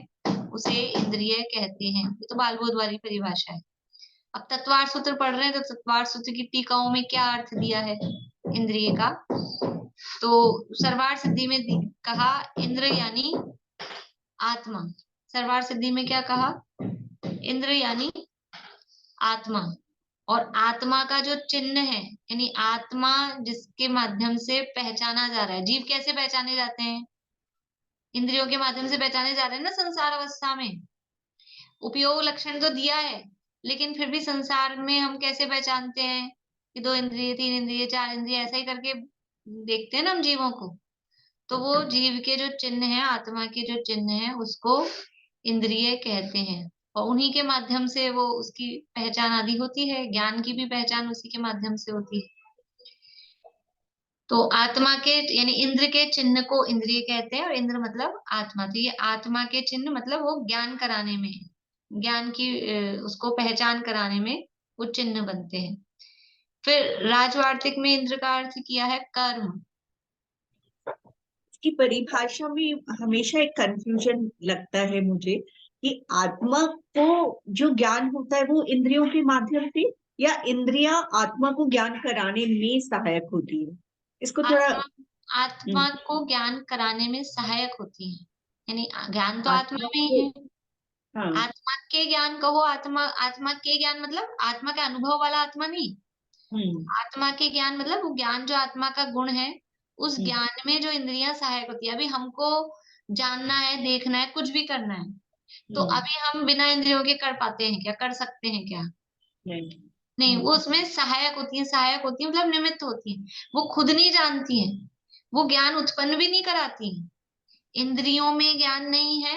उसे इंद्रिय कहते हैं। ये तो बालबोध वाली परिभाषा है। अब तत्वार्थ सूत्र पढ़ रहे हैं, तो तत्वार्थ सूत्र की टीकाओं में क्या अर्थ दिया है इंद्रिय का? तो सर्वार्थ सिद्धि में कहा इंद्र यानी आत्मा। सर्वार्थ सिद्धि में क्या कहा? इंद्र यानी आत्मा। और आत्मा का जो चिन्ह है, यानी आत्मा जिसके माध्यम से पहचाना जा रहा है। जीव कैसे पहचाने जाते हैं? इंद्रियों के माध्यम से पहचाने जा रहे हैं ना संसार अवस्था में। उपयोग लक्षण तो दिया है, लेकिन फिर भी संसार में हम कैसे पहचानते हैं कि 2 इंद्रिय, 3 इंद्रिय, 4 इंद्रिय, ऐसा ही करके देखते हैं ना हम जीवों को। तो वो जीव के जो चिन्ह है, आत्मा के जो चिन्ह है, उसको इंद्रिय कहते हैं। और उन्हीं के माध्यम से वो उसकी पहचान आदि होती है। ज्ञान की भी पहचान उसी के माध्यम से होती है। तो आत्मा के यानी इंद्र के चिन्ह को इंद्रिय कहते हैं। और इंद्र मतलब आत्मा। तो ये आत्मा के चिन्ह मतलब वो ज्ञान कराने में, ज्ञान की उसको पहचान कराने में वो चिन्ह बनते हैं। फिर राजवार्तिक में इंद्र का अर्थ किया है कर्म। की परिभाषा में हमेशा एक कंफ्यूजन लगता है मुझे कि आत्मा को जो ज्ञान होता है वो इंद्रियों के माध्यम से, या इंद्रियां आत्मा को ज्ञान कराने में सहायक होती है। इसको थोड़ा आत्मा को ज्ञान कराने में सहायक होती है, यानी ज्ञान तो आत्मा में ही है। हाँ। आत्मा के ज्ञान कहो, आत्मा के ज्ञान मतलब आत्मा का अनुभव वाला आत्मा नहीं। आत्मा के ज्ञान मतलब वो ज्ञान जो आत्मा का गुण है, उस ज्ञान में जो इंद्रियां सहायक होती है। अभी हमको जानना है, देखना है, कुछ भी करना है, तो अभी हम बिना इंद्रियों के कर पाते हैं क्या? कर सकते हैं क्या? नहीं, वो उसमें सहायक होती है। सहायक होती है मतलब निमित्त होती है। वो खुद नहीं जानती है, वो ज्ञान उत्पन्न भी नहीं कराती है। इंद्रियों में ज्ञान नहीं है,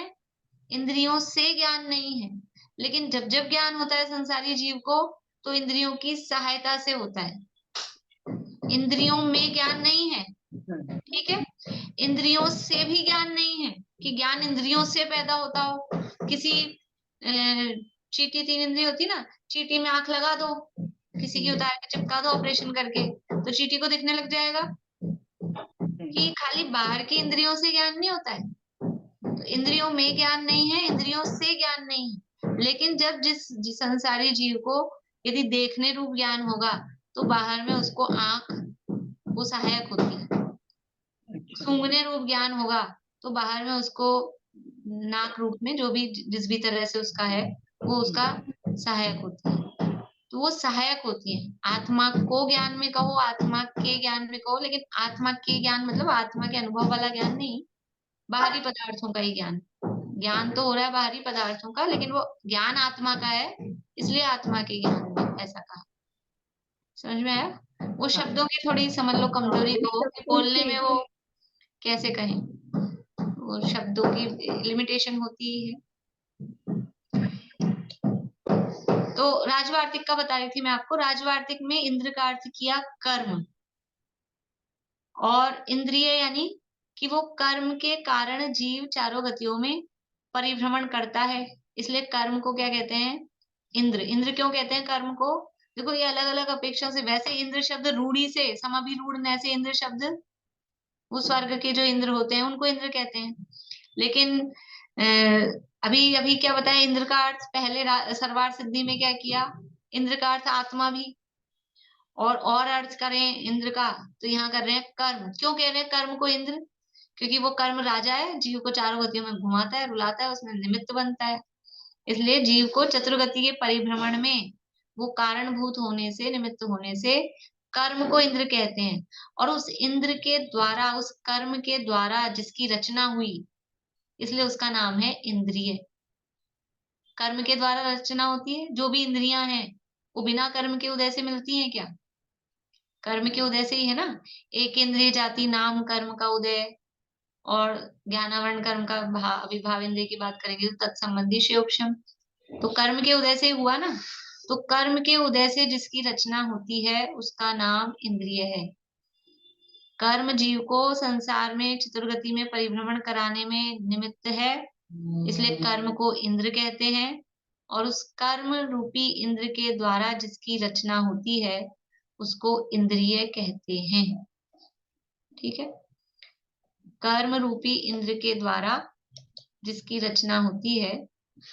इंद्रियों से ज्ञान नहीं है, लेकिन जब जब ज्ञान होता है संसारी जीव को, तो इंद्रियों की सहायता से होता है। इंद्रियों में ज्ञान नहीं है, ठीक है। इंद्रियों से भी ज्ञान नहीं है कि ज्ञान इंद्रियों से पैदा होता हो। किसी चींटी 3 इंद्रिय होती ना, चींटी में आंख लगा दो, किसी की उतार के चिपका दो ऑपरेशन करके, तो चींटी को दिखने लग जाएगा। कि खाली बाहर की इंद्रियों से ज्ञान नहीं होता है। तो इंद्रियों में ज्ञान नहीं है, इंद्रियों से ज्ञान नहीं है। लेकिन जब जिस संसारी जीव को यदि देखने रूप ज्ञान होगा, तो बाहर में उसको आंख वो सहायक होती है। सूंघने रूप ज्ञान होगा, तो बाहर में उसको नाक रूप में जो भी जिस भी तरह से उसका है, वो उसका सहायक होती है। तो वो सहायक होती है। आत्मा को ज्ञान में कहो, आत्मा के ज्ञान में कहो, लेकिन आत्मा के ज्ञान मतलब आत्मा के अनुभव वाला ज्ञान नहीं, बाहरी पदार्थों का ही ज्ञान। ज्ञान तो हो रहा है बाहरी पदार्थों का, लेकिन वो ज्ञान आत्मा का है, इसलिए आत्मा के ज्ञान में ऐसा कहा। समझ में आया? वो शब्दों की थोड़ी समझ लो कमजोरी को, बोलने में वो कैसे कहें, वो शब्दों की लिमिटेशन होती है। तो राजवार्तिक का बता रही थी मैं आपको। राजवार्तिक में इंद्र का अर्थ किया कर्म। और इंद्रिय यानी कि वो कर्म के कारण जीव चारों गतियों में परिभ्रमण करता है, इसलिए कर्म को क्या कहते हैं? इंद्र। इंद्र क्यों कहते हैं कर्म को? देखो ये अलग अलग अपेक्षा से, वैसे इंद्र शब्द रूढ़ी से समाभिरूढ़ से इंद्र शब्द वो स्वर्ग के जो इंद्र होते हैं उनको इंद्र कहते हैं। लेकिन अभी अभी क्या बताया, इंद्र का अर्थ पहले सर्वार्थ सिद्धि में क्या किया? इंद्र का अर्थ आत्मा भी, और अर्थ करें इंद्र का तो यहाँ कर रहे हैं कर्म। क्यों कह रहे हैं कर्म को इंद्र? क्योंकि वो कर्म राजा है, जीव को चारों गतियों में घुमाता है, रुलाता है, उसमें निमित्त बनता है, इसलिए जीव को चतुर्गति के परिभ्रमण में वो कारणभूत होने से, निमित्त होने से कर्म को इंद्र कहते हैं। और उस इंद्र के द्वारा, उस कर्म के द्वारा जिसकी रचना हुई, इसलिए उसका नाम है इंद्रिय। कर्म के द्वारा रचना होती है, जो भी इंद्रियां हैं वो बिना कर्म के उदय से मिलती हैं क्या? कर्म के उदय से ही है ना। एक इंद्रिय जाति नाम कर्म का उदय, और ज्ञानावरण कर्म का अभिभाव इंद्रिय की बात करेंगे तो तत्संबंधी श्योक्षम, तो कर्म के उदय से हुआ ना। तो कर्म के उदय से जिसकी रचना होती है उसका नाम इंद्रिय है। कर्म जीव को संसार में चतुर्गति में परिभ्रमण कराने में निमित्त है, इसलिए कर्म को इंद्र कहते हैं। और उस कर्म रूपी इंद्र के द्वारा जिसकी रचना होती है उसको इंद्रिय कहते हैं। ठीक है, कर्म रूपी इंद्र के द्वारा जिसकी रचना होती है,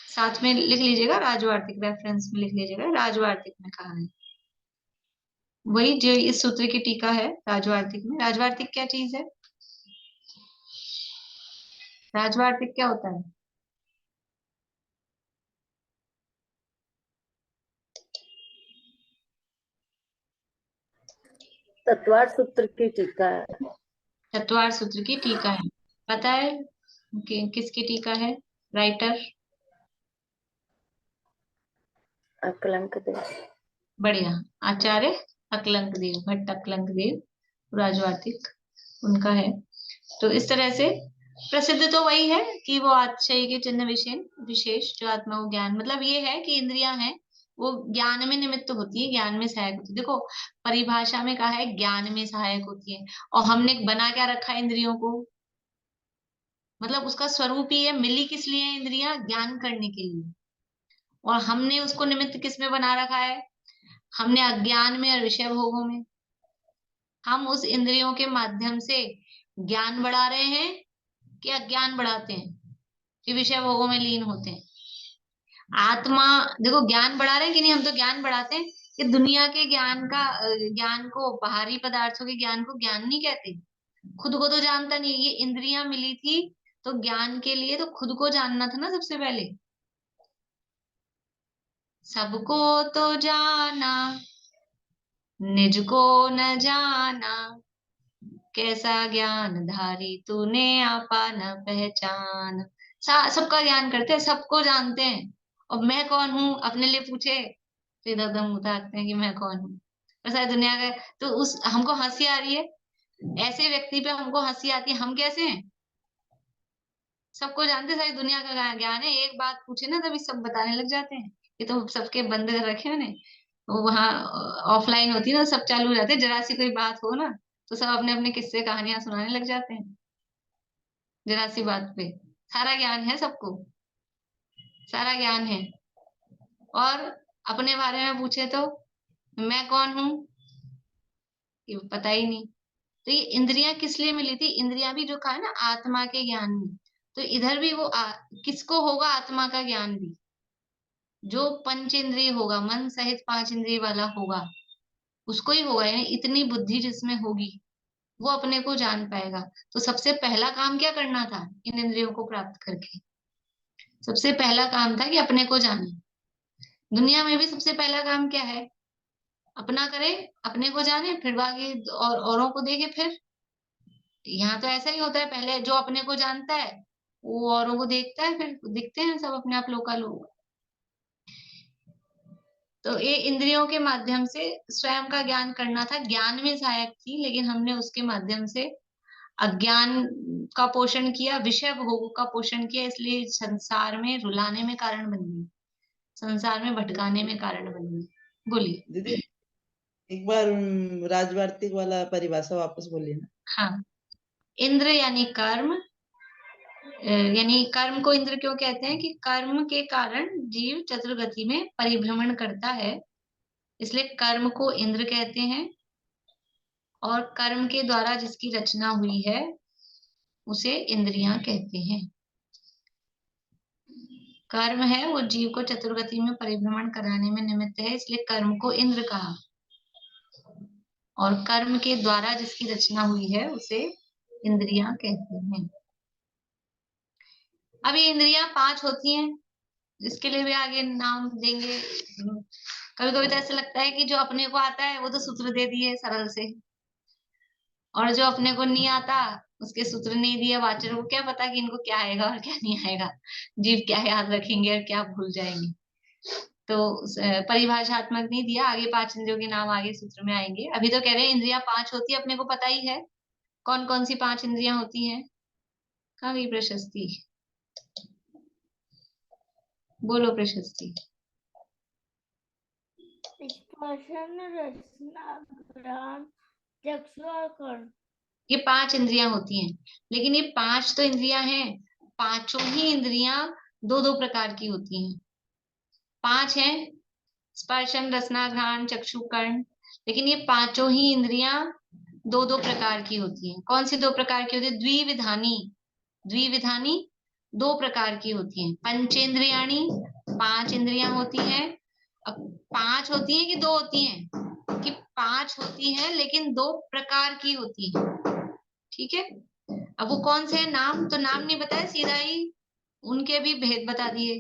साथ में लिख लीजिएगा, राजवार्तिक रेफरेंस में लिख लीजिएगा, राजवार्तिक में कहा है वही जो इस सूत्र की टीका है राजवार्तिक में। राजवार्तिक क्या चीज है? राजवार्तिक क्या होता है? तत्वार सूत्र की टीका है। तत्वार सूत्र की टीका है, पता है कि किसकी टीका है? राइटर अकलंक देव। बढ़िया, आचार्य अकलंक देव, भट्ट अकलंक देव राजवार्तिक उनका है। तो इस तरह से प्रसिद्ध तो वही है कि वो आश्चर्य के चिन्ह विशेष जो आत्मा को ज्ञान, मतलब ये है कि इंद्रियां हैं वो ज्ञान में निमित्त होती है, ज्ञान में सहायक होती है। देखो परिभाषा में कहा है ज्ञान में सहायक होती है, और हमने बना क्या रखा है इंद्रियों को? मतलब उसका स्वरूप ही है, मिली किस लिए है इंद्रियां? ज्ञान करने के लिए। और हमने उसको निमित्त किस में बना रखा है? हमने अज्ञान में और विषय भोगों में। हम उस इंद्रियों के माध्यम से ज्ञान बढ़ा रहे हैं कि अज्ञान बढ़ाते हैं, कि विषय भोगों में लीन होते हैं। आत्मा देखो ज्ञान बढ़ा रहे हैं कि नहीं? हम तो ज्ञान बढ़ाते हैं कि दुनिया के ज्ञान को, बाहरी पदार्थों के ज्ञान को ज्ञान नहीं कहते। खुद को तो जानता नहीं, ये इंद्रियां मिली थी तो ज्ञान के लिए तो खुद को जानना था ना सबसे पहले। सबको तो जाना निज को न जाना, कैसा ज्ञान धारी तूने आपा न पहचान। सबका ज्ञान करते हैं, सबको जानते हैं, और मैं कौन हूँ अपने लिए पूछे तो इधर उधर मुंह ताकते हैं कि मैं कौन हूँ। और सारी दुनिया का तो उस हमको हंसी आ रही है, ऐसे व्यक्ति पे हमको हंसी आती है। हम कैसे हैं? सबको जानते, सारी दुनिया का ज्ञान है, एक बात पूछे ना तभी सब बताने लग जाते हैं। ये तो सबके बंद कर रखे हैं मैंने, वो वहां ऑफलाइन होती है ना, सब चालू हो जाते हैं, जरा सी कोई बात हो ना तो सब अपने अपने किस्से कहानियां सुनाने लग जाते हैं। जरा सी बात पे सारा ज्ञान है सबको, सारा ज्ञान है। और अपने बारे में पूछे तो मैं कौन हूँ ये पता ही नहीं। तो ये इंद्रियां किस लिए मिली थी? इंद्रियां भी जो कहा है ना आत्मा के ज्ञान में, तो इधर भी वो किसको होगा आत्मा का ज्ञान भी? जो पंच इंद्रिय होगा, मन सहित पांच इंद्रिय वाला होगा, उसको ही होगा। यानी इतनी बुद्धि जिसमें होगी वो अपने को जान पाएगा। तो सबसे पहला काम क्या करना था इन इंद्रियों को प्राप्त करके? सबसे पहला काम था कि अपने को जाने। दुनिया में भी सबसे पहला काम क्या है? अपना करे, अपने को जाने, फिर बाकी और औरों को देखे। फिर यहाँ तो ऐसा ही होता है, पहले जो अपने को जानता है वो औरों को देखता है, फिर दिखते हैं सब अपने आप लोग। तो ये इंद्रियों के माध्यम से स्वयं का ज्ञान करना था, ज्ञान में सहायक थी, लेकिन हमने उसके माध्यम से अज्ञान का पोषण किया, विषय भोगों का पोषण किया, इसलिए संसार में रुलाने में कारण बन गई, संसार में भटकाने में कारण बन गई। बोलिए दीदी एक बार राजवार्तिक वाला परिभाषा वापस बोलिए ना। हाँ, इंद्र यानी कर्म, यानी कर्म को इंद्र क्यों कहते हैं कि कर्म के कारण जीव चतुर्गति में परिभ्रमण करता है, इसलिए कर्म को इंद्र कहते हैं। और कर्म के द्वारा जिसकी रचना हुई है उसे इंद्रियां कहते हैं। कर्म है वो जीव को चतुर्गति में परिभ्रमण कराने में निमित्त है, इसलिए कर्म को इंद्र कहा। और कर्म के द्वारा जिसकी रचना हुई है उसे इंद्रियां कहते हैं। अब ये इंद्रियां 5 होती हैं, इसके लिए भी आगे नाम देंगे। कभी कभी तो ऐसा लगता है कि जो अपने को आता है वो तो सूत्र दे दिए सरल से, और जो अपने को नहीं आता उसके सूत्र नहीं दिया। वाचर को क्या पता कि इनको क्या आएगा और क्या नहीं आएगा, जीव क्या याद रखेंगे और क्या भूल जाएंगे। तो परिभाषात्मक नहीं दिया, आगे 5 इंद्रियों के नाम आगे सूत्र में आएंगे। अभी तो कह रहे हैं इंद्रियां 5 होती है, अपने को पता ही है कौन कौन सी 5 इंद्रियां होती हैं। कहाँ गई प्रशस्ति? बोलो प्रशस्ति। स्पर्शन, रसना, घ्राण, चक्षु और कर्ण। ये 5 इंद्रियां होती हैं, लेकिन ये 5 तो इंद्रियां हैं, पांचों ही इंद्रियां 2-2 प्रकार की होती हैं। 5 हैं, स्पर्शन, रसना, घ्राण, चक्षु, कर्ण, लेकिन ये पांचों ही इंद्रियां 2-2 प्रकार की होती हैं। कौन सी 2 प्रकार की होती है? द्विविधानी। द्विविधानी 2 प्रकार की होती हैं। पंचेंद्रियाणी 5 इंद्रियां होती हैं। अब 5 होती हैं कि 2 होती हैं? कि 5 होती हैं लेकिन 2 प्रकार की होती हैं। ठीक है, अब वो कौन से नाम, तो नाम नहीं बताया, सीधा ही उनके भी भेद बता दिए।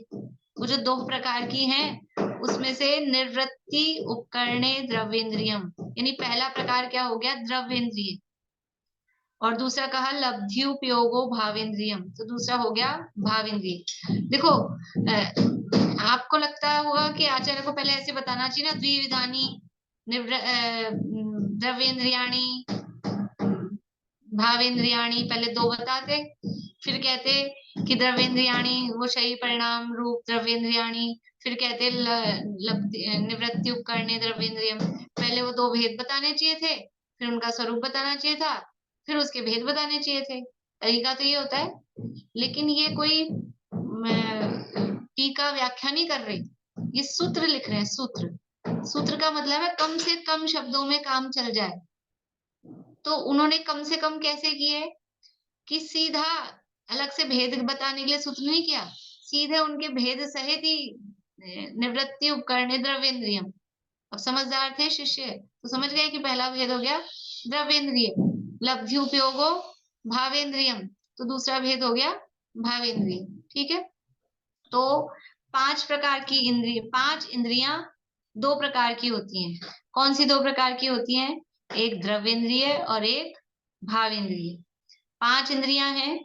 वो जो 2 प्रकार की हैं उसमें से निर्वृत्ति उपकरणे द्रव्येंद्रियम, यानी पहला प्रकार क्या हो गया? द्रव्येंद्रिय। और दूसरा कहा लब्ध्युपयोगो भावेंद्रियम, तो दूसरा हो गया भावेंद्रिय। देखो आपको लगता होगा कि आचार्य को पहले ऐसे बताना चाहिए ना, द्विविधानी द्रव्येंद्रियाणी भावेंद्रियाणी, पहले 2 बताते, फिर कहते कि द्रव्येंद्रियाणी वो शरीर परिणाम रूप द्रव्येंद्रियाणी, फिर कहते निवृत्ति उपकरणे द्रव्येंद्रियम। पहले वो 2 भेद बताने चाहिए थे, फिर उनका स्वरूप बताना चाहिए था, फिर उसके भेद बताने चाहिए थे। तरीका तो ये होता है, लेकिन ये कोई टीका व्याख्या नहीं कर रही, ये सूत्र लिख रहे हैं। सूत्र, सूत्र का मतलब है कम से कम शब्दों में काम चल जाए। तो उन्होंने कम से कम कैसे किए कि सीधा अलग से भेद बताने के लिए सूत्र नहीं किया, सीधे उनके भेद सहित ही निवृत्ति उपकरणे द्रव्येंद्रियम। अब समझदार थे शिष्य तो समझ गए कि पहला भेद हो गया द्रव्येंद्रिय, लब्धि उपयोगो भावेंद्रियम, तो दूसरा भेद हो गया भावेंद्रिय। ठीक है, तो 5 प्रकार की इंद्रिय, 5 इंद्रियां 2 प्रकार की होती हैं। कौन सी 2 प्रकार की होती हैं? एक द्रव्येंद्रिय और एक भावेंद्रिय। 5 इंद्रियां हैं,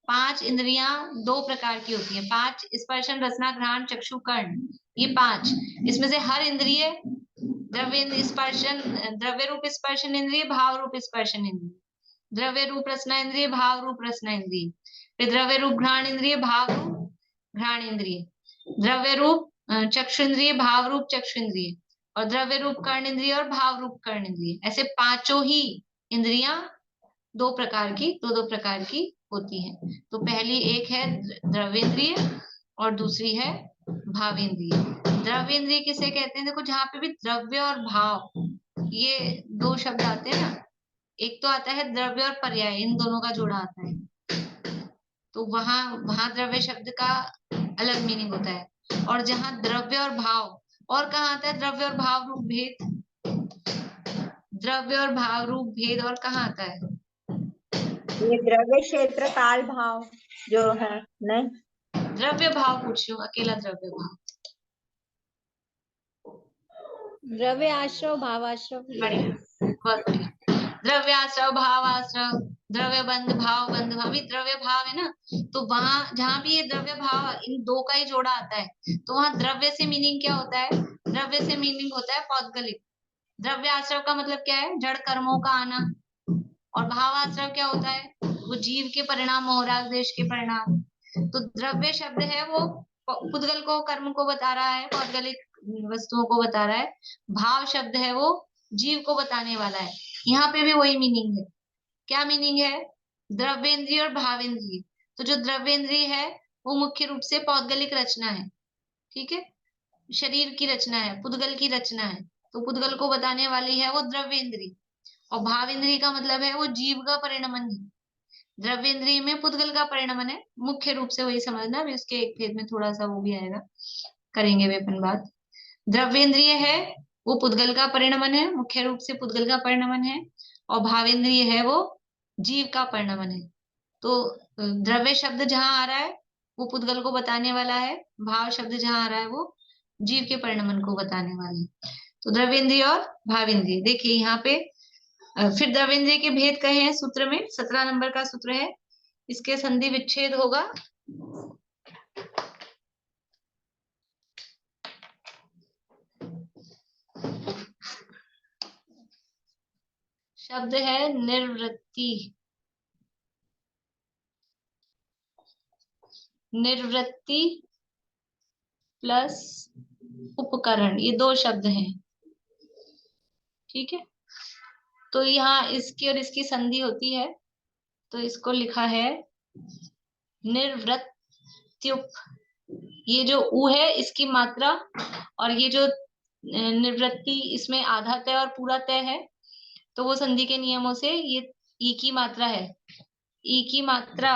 5 इंद्रियां 2 प्रकार की होती हैं। 5 स्पर्शन, रसना, घ्राण, चक्षु, कर्ण, ये 5। इसमें से हर इंद्रिय द्रव्य स्पर्शन, द्रव्य रूप स्पर्शन इंद्रिय, भाव रूप स्पर्शन इंद्रिय, द्रव्य रूप रसना इंद्रिय, भाव रूप रसना इंद्रिय, फिर द्रव्य रूप घ्राण इंद्रिय, भाव रूप घ्राण इंद्रिय, द्रव्य रूप चक्षु इंद्रिय, भाव रूप चक्षु इंद्रिय, और द्रव्य रूप कर्ण इंद्रिय और भाव रूप कर्ण इंद्रिय। ऐसे पांचों ही इंद्रियां 2 प्रकार की, 2-2 प्रकार की होती है। तो पहली एक है द्रव्येंद्रिय और दूसरी है भावेंद्रिय। द्रव्येंद्रिय किसे कहते हैं? देखो जहां पे भी द्रव्य और भाव ये 2 शब्द आते हैं ना, एक तो आता है द्रव्य और पर्याय, इन दोनों का जोड़ा आता है, तो वहां द्रव्य शब्द का अलग मीनिंग होता है। और जहां द्रव्य और भाव, और कहाँ आता है द्रव्य और भाव रूप भेद? द्रव्य और भाव रूप भेद और कहाँ आता है? ये द्रव्य क्षेत्र काल भाव जो है, नहीं द्रव्य भाव पूछ रही हूँ, अकेला द्रव्य भाव। द्रव्य आश्रव भाव आश्रव। बढ़िया, बहुत बढ़िया। द्रव्य आश्रव भाव आश्रव, द्रव्य बंध भाव बंध भाव, द्रव्य भाव है ना, तो वहां जहां भी ये द्रव्य भाव इन 2 का ही जोड़ा आता है, तो वहां द्रव्य से मीनिंग क्या होता है? द्रव्य से मीनिंग होता है पौद्गलिक। द्रव्य आश्रव का मतलब क्या है? जड़ कर्मों का आना। और भाव आश्रव क्या होता है? वो जीव के परिणाम, मोहराग देश के परिणाम। तो द्रव्य शब्द है वो पुद्गल को, कर्म को बता रहा है, पौद्गलिक वस्तुओं को बता रहा है। भाव शब्द है वो जीव को बताने वाला है। यहाँ पे भी वही मीनिंग है। क्या मीनिंग है? द्रव्येंद्रिय और भावेंद्रिय। तो जो द्रव्येंद्रिय है वो मुख्य रूप से पौद्गलिक रचना है, ठीक है, शरीर की रचना है, पुद्गल की रचना है। तो पुद्गल को बताने वाली है वो द्रव्येंद्रिय। और भावेंद्रिय का मतलब है वो जीव का परिणमन है। द्रव्येंद्रिय में पुद्गल का परिणमन है, मुख्य रूप से वही समझना। अभी उसके एक भेद में थोड़ा सा वो भी आएगा, करेंगे वे अपन बात। द्रव्येंद्रिय है वो पुद्गल का परिणमन है, मुख्य रूप से पुद्गल का परिणमन है। और भावेंद्रिय है वो जीव का परिणमन है। तो द्रव्य शब्द जहां आ रहा है वो पुद्गल को बताने वाला है, भाव शब्द जहां आ रहा है वो जीव के परिणमन को बताने वाला है। तो द्रव्येंद्रिय और भावेंद्रिय। देखिए यहाँ पे फिर द्रव्येंद्रिय के भेद कहे हैं सूत्र में, 17 नंबर का सूत्र है, इसके संधि विच्छेद होगा। शब्द है निर्वृत्ति। निर्वृत्ति प्लस उपकरण, ये दो शब्द हैं, ठीक है। तो यहाँ इसकी और इसकी संधि होती है, तो इसको लिखा है निर्वृत्त्युप। ये जो उ है इसकी मात्रा, और ये जो निर्वृत्ति इसमें आधा तय और पूरा तय है, तो वो संधि के नियमों से ये ई की मात्रा है। ई की मात्रा,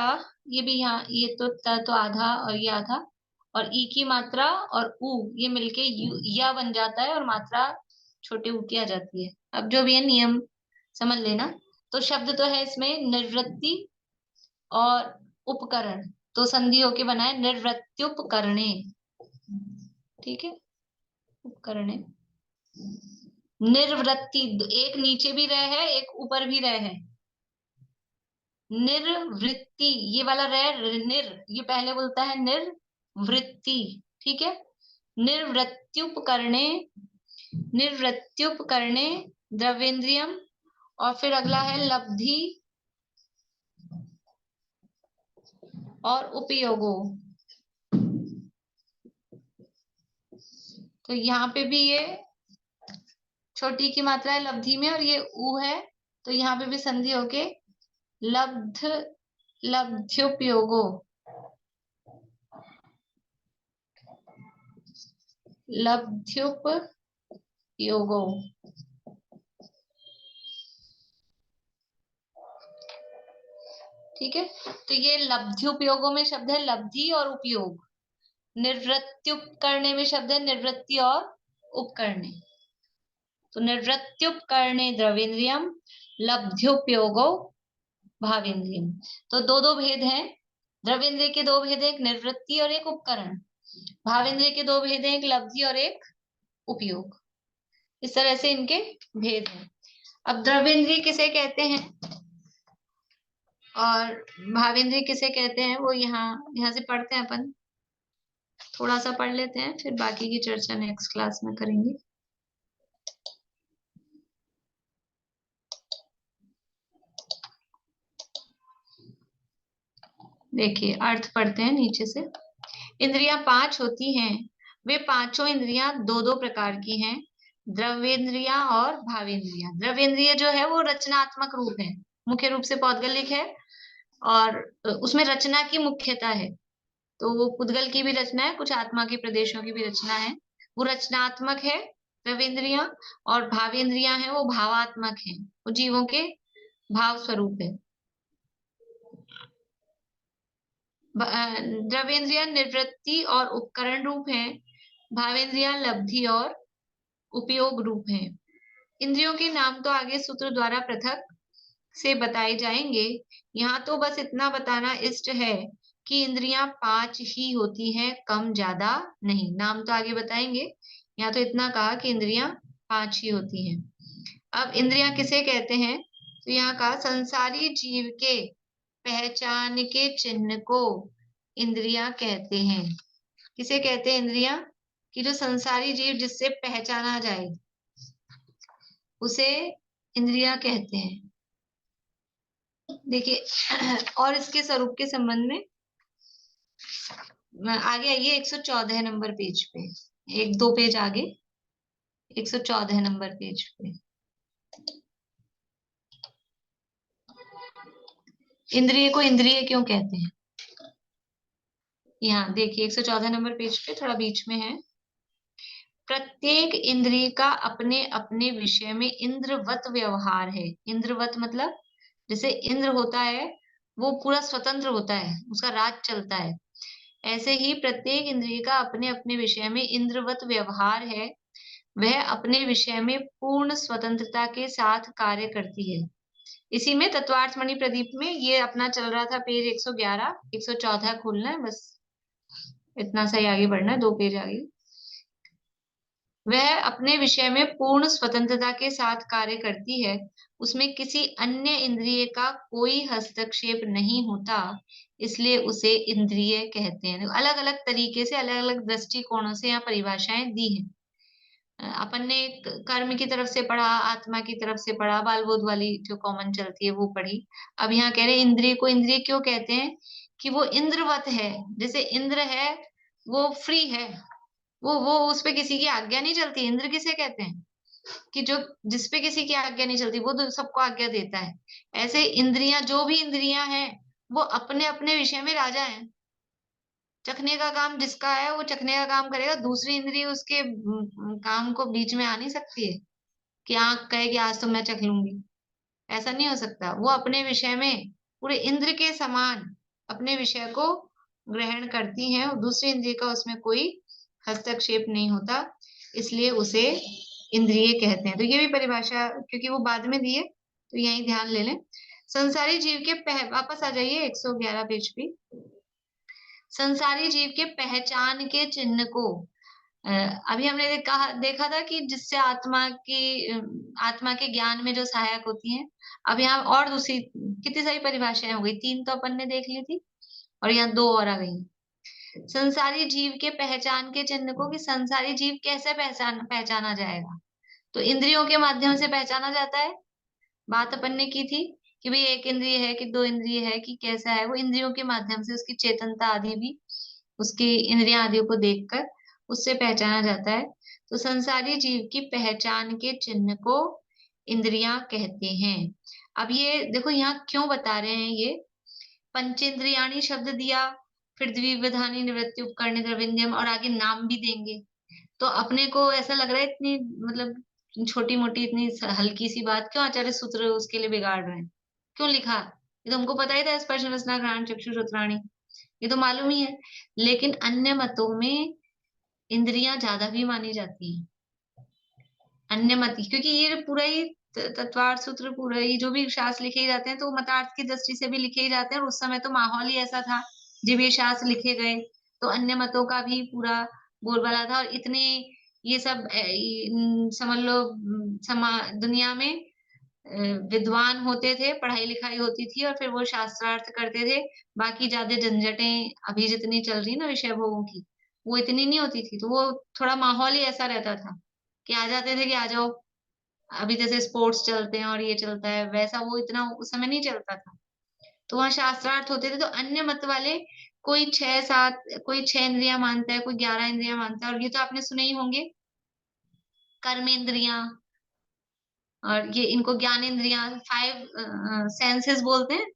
ये भी यहाँ, ये तो त तो आधा और ये आधा, और ई की मात्रा और उ ये मिलके या बन जाता है, और मात्रा छोटे ऊ की आ जाती है। अब जो भी है नियम समझ लेना। तो शब्द तो है इसमें निर्वृत्ति और उपकरण, तो संधि होके बना है निर्वृत्त्युपकरणे, ठीक है, उपकरणे। निर्वृत्ति, एक नीचे भी रह है, एक ऊपर भी रह है। निर्वृत्ति, ये वाला रह निर, ये पहले बोलता है निर्वृत्ति, ठीक है। निर्वृत्त्युपकरणे, निर्वृत्त्युपकरणे द्रव्येंद्रियम, और फिर अगला है लब्धि और उपयोगो। तो यहाँ पे भी ये छोटी की मात्रा है लब्धि में, और ये उ है, तो यहाँ पे भी संधि होके लब्ध, लब्ध्युपयोगो, लब्ध्युपयोगो, ठीक है। तो ये लब्ध्युपयोगो में शब्द है लब्धि और उपयोग। निर्वृत्त्युपकरणे में शब्द है निर्वृत्ति और उपकरणे। तो निर्वृत्त्युपकरणे द्रव्येंद्रियम, लब्ध्युपयोगो भावेंद्रियम। तो दो दो भेद हैं। द्रव्येंद्रिय के दो भेद हैं, एक निर्वृत्ति और एक उपकरण। भावेंद्रिय के दो भेद हैं, एक लब्धि और एक उपयोग। इस तरह से इनके भेद हैं। अब द्रव्येंद्रिय किसे कहते हैं और भावेंद्रिय किसे कहते हैं, वो यहाँ से पढ़ते हैं अपन, थोड़ा सा पढ़ लेते हैं, फिर बाकी की चर्चा नेक्स्ट क्लास में करेंगे। देखिए अर्थ पढ़ते हैं नीचे से। इंद्रियां 5 होती हैं, वे पांचों इंद्रियां दो दो प्रकार की हैं, द्रव्येंद्रियां और भावेंद्रियां। द्रव्येंद्रिय जो है वो रचनात्मक रूप है, मुख्य रूप से पौद्गलिक है, और उसमें रचना की मुख्यता है। तो वो पुद्गल की भी रचना है, कुछ आत्मा के प्रदेशों की भी रचना है, वो रचनात्मक है द्रव्येंद्रियां। और भावेंद्रियां हैं वो भावात्मक हैं, वो जीवों के भाव स्वरूप है। द्रव्येंद्रियां निर्वृत्ति और उपकरण रूप हैं, भावेंद्रियां लब्धि और उपयोग रूप हैं। इंद्रियों के नाम तो आगे सूत्र द्वारा पृथक से बताए जाएंगे। यहाँ तो बस इतना बताना इष्ट है कि इंद्रियां 5 ही होती हैं, कम ज्यादा नहीं। नाम तो आगे बताएंगे, यहाँ तो इतना कहा कि इंद्रियां 5 ही होती हैं। अब इंद्रियां किसे कहते हैं, तो यहाँ कहा संसारी जीव के पहचान के चिन्ह को इंद्रियां कहते हैं। किसे कहते हैं इंद्रियां, कि जो संसारी जीव जिससे पहचाना जाए उसे इंद्रियां कहते हैं। देखिए और इसके स्वरूप के संबंध में आगे आइए 114 नंबर पेज पे, एक दो पेज आगे 114 नंबर पेज पे। इंद्रिय को इंद्रिय क्यों कहते हैं? यहाँ देखिए 114 नंबर पेज पे थोड़ा बीच में है। प्रत्येक इंद्रिय का अपने अपने विषय में इंद्रवत व्यवहार है। इंद्रवत मतलब जैसे इंद्र होता है वो पूरा स्वतंत्र होता है, उसका राज चलता है, ऐसे ही प्रत्येक इंद्रिय का अपने अपने विषय में इंद्रवत व्यवहार है। वह अपने विषय में पूर्ण स्वतंत्रता के साथ कार्य करती है। इसी में तत्वार्थ मणि प्रदीप में ये अपना चल रहा था पेज 111, 114 खोलना है, बस इतना सा ही आगे बढ़ना है, 2 पेज आगे। वह अपने विषय में पूर्ण स्वतंत्रता के साथ कार्य करती है, उसमें किसी अन्य इंद्रिय का कोई हस्तक्षेप नहीं होता, इसलिए उसे इंद्रिय कहते हैं। अलग अलग तरीके से अलग अलग दृष्टिकोणों से यहाँ परिभाषाएं दी हैं। अपन ने कर्म की तरफ से पढ़ा, आत्मा की तरफ से पढ़ा, बाल बोध वाली जो कॉमन चलती है वो पढ़ी। अब यहाँ कह रहे हैं इंद्रिय को इंद्रिय क्यों कहते हैं? कि वो इंद्रवत है। जैसे इंद्र है वो फ्री है, वो उस पे किसी की आज्ञा नहीं चलती। इंद्र किसे कहते हैं? कि जो जिसपे किसी की आज्ञा नहीं चलती, वो तो सबको आज्ञा देता है। ऐसे इंद्रियां, जो भी इंद्रियां हैं वो अपने अपने विषय में राजा हैं। चखने का काम जिसका है वो चखने का काम करेगा, दूसरी इंद्रिय उसके काम को बीच में आ नहीं सकती है कि आंख कहे कि आज तो मैं चख लूंगी। ऐसा नहीं हो सकता। वो अपने विषय में पूरे इंद्र के समान अपने विषय को ग्रहण करती हैं और दूसरी इंद्रिय का उसमें कोई हस्तक्षेप नहीं होता, इसलिए उसे इंद्रिय कहते हैं। तो ये भी परिभाषा क्योंकि वो बाद में दी है तो यही ध्यान ले लें। संसारी जीव के वापस आ जाइए 111 पेज पे। संसारी जीव के पहचान के चिन्ह को अभी हमने देखा था कि जिससे आत्मा के ज्ञान में जो सहायक होती हैं। अब यहाँ और दूसरी कितनी सारी परिभाषाएं हो गई, 3 तो अपन ने देख ली थी और यहाँ 2 और आ गई। संसारी जीव के पहचान के चिन्ह को, कि संसारी जीव कैसे पहचाना जाएगा? तो इंद्रियों के माध्यम से पहचाना जाता है। बात अपन ने की थी कि भाई 1 इंद्रिय है कि 2 इंद्रिय है कि कैसा है। वो इंद्रियों के माध्यम से उसकी चेतनता आदि भी, उसकी इंद्रियां आदि को देखकर उससे पहचाना जाता है। तो संसारी जीव की पहचान के चिन्ह को इंद्रियां कहते हैं। अब ये देखो यहाँ क्यों बता रहे हैं, ये पंचेंद्रियाणी शब्द दिया, फिर द्विविधानी निवृत्ति उपकरणी द्रविंद्यम और आगे नाम भी देंगे। तो अपने को ऐसा लग रहा है इतनी मतलब छोटी मोटी इतनी हल्की सी बात क्यों आचार्य सूत्र उसके लिए बिगाड़ रहे हैं? क्यों लिखा? ये तो हमको पता ही था, स्पर्श रसना घ्राण चक्षु श्रोत्राणी, ये तो मालूम ही है। लेकिन अन्य मतों में इंद्रियां ज्यादा भी मानी जाती हैं। अन्य मत, क्योंकि ये पूरा ही तत्वार्थ सूत्र, पूरा ही जो भी शास्त्र लिखे ही जाते हैं तो मतार्थ की दृष्टि से भी लिखे ही जाते हैं। और उस समय तो माहौल ही ऐसा था जब ये शास्त्र लिखे गए, तो अन्य मतों का भी पूरा बोलबाला था। और इतने ये सब समझ लो दुनिया में विद्वान होते थे, पढ़ाई लिखाई होती थी और फिर वो शास्त्रार्थ करते थे। बाकी ज्यादा झंझटें अभी जितनी चल रही ना विषय भोगों की, वो इतनी नहीं होती थी। तो वो थोड़ा माहौल ही ऐसा रहता था कि आ जाते थे कि आ जाओ। अभी जैसे स्पोर्ट्स चलते हैं और ये चलता है, वैसा वो इतना उस समय नहीं चलता था। तो वहाँ शास्त्रार्थ होते थे। तो अन्य मत वाले कोई 6-7, कोई 6 इंद्रियां मानता है, कोई 11 इंद्रियां मानता है। और ये तो आपने सुने ही होंगे, कर्मेंद्रियां, और ये इनको ज्ञानेंद्रियां, 5 सेंसेस बोलते हैं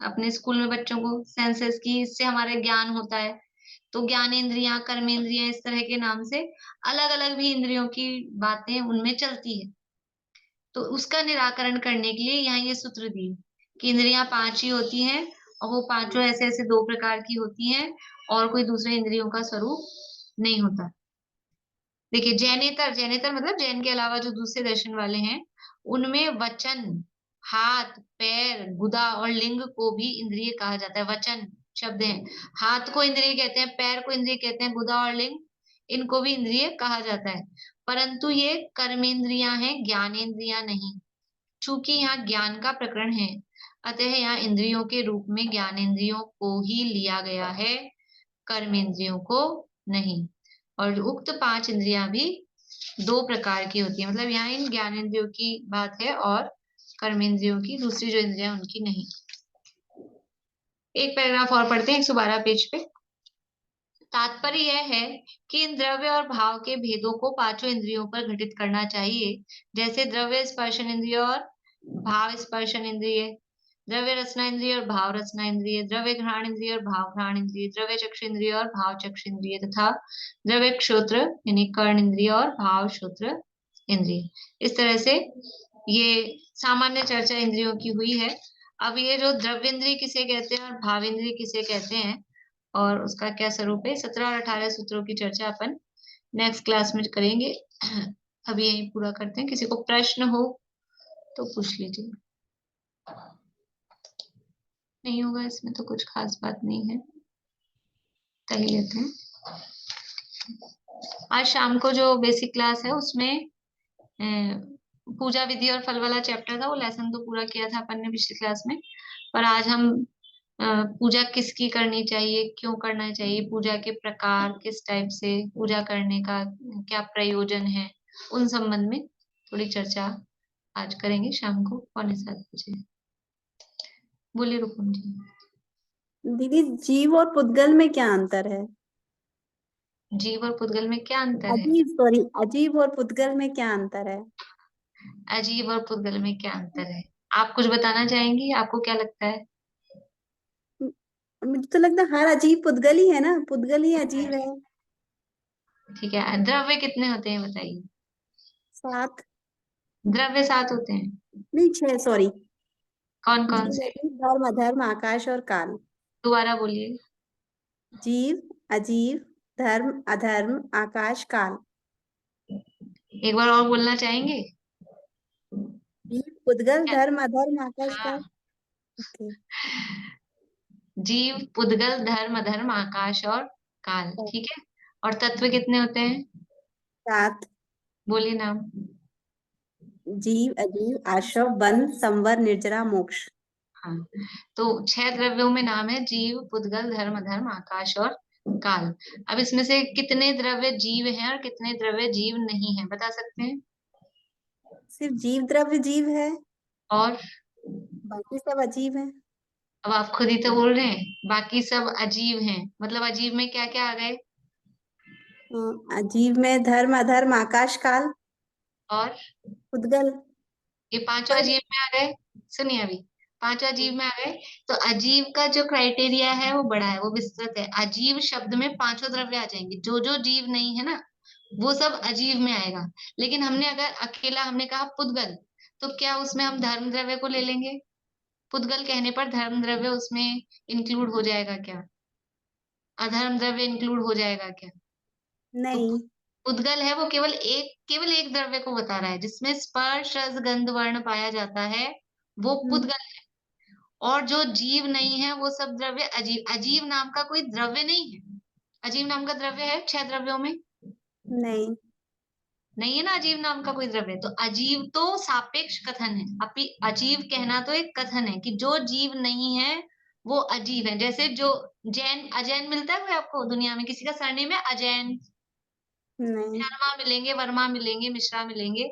अपने स्कूल में बच्चों को, सेंसेस की, इससे हमारे ज्ञान होता है। तो ज्ञानेंद्रियां, कर्मेंद्रियां, इस तरह के नाम से अलग अलग भी इंद्रियों की बातें उनमें चलती है। तो उसका निराकरण करने के लिए यहाँ ये सूत्र दिए कि इंद्रियां 5 ही होती हैं और वो पांचों ऐसे ऐसे 2 प्रकार की होती हैं और कोई दूसरे इंद्रियों का स्वरूप नहीं होता। देखिए जैनेतर मतलब जैन के अलावा जो दूसरे दर्शन वाले हैं, उनमें वचन, हाथ, पैर, गुदा और लिंग को भी इंद्रिय कहा जाता है। वचन शब्द है, हाथ को इंद्रिय कहते हैं, पैर को इंद्रिय कहते हैं, गुदा और लिंग इनको भी इंद्रिय कहा जाता है। परंतु ये कर्मेंद्रियां हैं, ज्ञानेंद्रियां नहीं। चूंकि यहाँ ज्ञान का प्रकरण है, अतः यहाँ इंद्रियों के रूप में ज्ञानेंद्रियों को ही लिया गया है, कर्मेंद्रियों को नहीं। और उक्त 5 इंद्रियां भी 2 प्रकार की होती है। मतलब यहाँ इन ज्ञानेंद्रियों की बात है और कर्मेंद्रियों की, दूसरी जो इंद्रियां उनकी नहीं। एक पैराग्राफ और पढ़ते हैं 112 पेज पे। तात्पर्य यह है कि इन द्रव्य और भाव के भेदों को 5 इंद्रियों पर घटित करना चाहिए, जैसे द्रव्य स्पर्शन इंद्रिय और भाव स्पर्शन इंद्रिय, द्रव्य रसना इंद्रिय और भाव रसना इंद्रिय, द्रव्य घ्राण इंद्रिय और भाव घ्राण इंद्रिय, द्रव्य चक्षु इंद्रिय और भाव चक्षु इंद्रिय तथा द्रव्य श्रोत्र यानी कर्ण इंद्रिय और भाव श्रोत्र इंद्रिय। इस तरह से ये सामान्य चर्चा इंद्रियों की हुई है। अब ये जो द्रव्य इंद्रिय किसे कहते हैं और भाव इंद्रिय किसे कहते हैं और उसका क्या स्वरूप है, 17 और 18 सूत्रों की चर्चा अपन नेक्स्ट क्लास में करेंगे। अभी यही पूरा करते हैं। किसी को प्रश्न हो तो पूछ लीजिए। नहीं होगा इसमें तो कुछ खास बात नहीं है, कर ही लेते हैं। आज शाम को जो बेसिक क्लास है उसमें पूजा विधि और फल वाला चैप्टर था, वो लेसन तो पूरा किया था अपन ने पिछली क्लास में। पर आज हम पूजा किसकी करनी चाहिए, क्यों करना चाहिए, पूजा के प्रकार, किस टाइप से पूजा करने का क्या प्रयोजन है, उन संबंध में थोड़ी चर्चा आज करेंगे शाम को 6:45 बजे। बोलिए रुकुम जी। दीदी, जीव और पुद्गल में क्या अंतर है? जीव और पुद्गल में क्या अंतर है? अजीब और पुद्गल में क्या अंतर है? अजीब और पुद्गल में क्या अंतर है, आप कुछ बताना चाहेंगी? आपको क्या लगता है? मुझे तो लगता है हर अजीब पुद्गल ही है ना, पुद्गल ही अजीब है। ठीक है, द्रव्य कितने होते हैं बताइए? 7। द्रव्य 7 होते हैं। नहीं 6, सॉरी। कौन कौन से? धर्म, अधर्म, आकाश और काल। दोबारा बोलिए। जीव, अजीब, धर्म, अधर्म, आकाश, काल। एक बार और बोलना चाहेंगे? जीव, पुद्गल, धर्म, अधर्म, आकाश, काल। हाँ। जीव, पुद्गल, धर्म, अधर्म, आकाश और काल। ठीक है। और तत्व कितने होते हैं? 7। बोलिए नाम। जीव, अजीव, आशव, वन, संवर, निर्जरा, मोक्ष। हाँ, तो 6 द्रव्यों में नाम है जीव, पुद्गल, धर्म, अधर्म, आकाश और काल। अब इसमें से कितने द्रव्य जीव हैं और कितने द्रव्य जीव नहीं है, बता सकते हैं? सिर्फ जीव द्रव्य जीव है और बाकी सब अजीब है। अब आप खुद ही तो बोल रहे हैं बाकी सब अजीब हैं, मतलब अजीब में क्या क्या आ गए? अजीब में धर्म, अधर्म, आकाश, काल और पुद्गल। ये 5 अजीब में आ गए। सुनिए, अभी 5 अजीब में आ गए। तो अजीब का जो क्राइटेरिया है वो बड़ा है, वो विस्तृत है। अजीब शब्द में 5 द्रव्य आ जाएंगे। जो जो जीव नहीं है ना वो सब अजीब में आएगा। लेकिन हमने अगर अकेला हमने कहा पुद्गल, तो क्या उसमें हम धर्म द्रव्य को ले लेंगे? पुद्गल कहने पर धर्म द्रव्य उसमें इंक्लूड हो जाएगा क्या? अधर्म द्रव्य इंक्लूड हो जाएगा क्या? नहीं। पुद्गल है वो केवल एक द्रव्य को बता रहा है जिसमें स्पर्श रस गंध वर्ण पाया जाता है, वो पुद्गल है। और जो जीव नहीं है वो सब द्रव्य अजीब। अजीब नाम का कोई द्रव्य नहीं है। अजीब नाम का द्रव्य है 6 द्रव्यों में? नहीं। नहीं है ना अजीब नाम का कोई द्रव्य। तो अजीब तो सापेक्ष कथन है। अजीब कहना तो एक कथन है कि जो जीव नहीं है वो अजीब है। जैसे जो जैन अजैन मिलता है कोई आपको दुनिया में? किसी का सरनेम है अजैन? नहीं। शर्मा मिलेंगे, वर्मा मिलेंगे, मिश्रा मिलेंगे।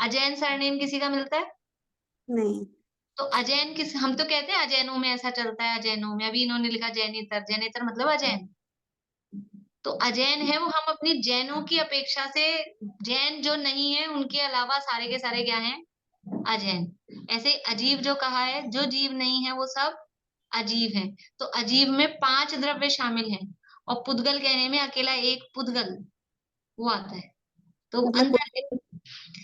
अजैन सरनेम किसी का मिलता है? नहीं। तो अजैन किस, हम तो कहते हैं अजैनों में ऐसा चलता है, अजैनों में। अभी इन्होंने लिखा जैनेतर, जैनेतर मतलब अजैन। तो अजैन है वो, हम अपनी जैनों की अपेक्षा से जैन जो नहीं है उनके अलावा सारे के सारे क्या हैं? अजैन। ऐसे अजीब जो कहा है, जो जीव नहीं है वो सब अजीब है। तो अजीब में 5 द्रव्य शामिल हैं और पुद्गल कहने में अकेला एक पुद्गल वो आता है। तो मतलब अंतर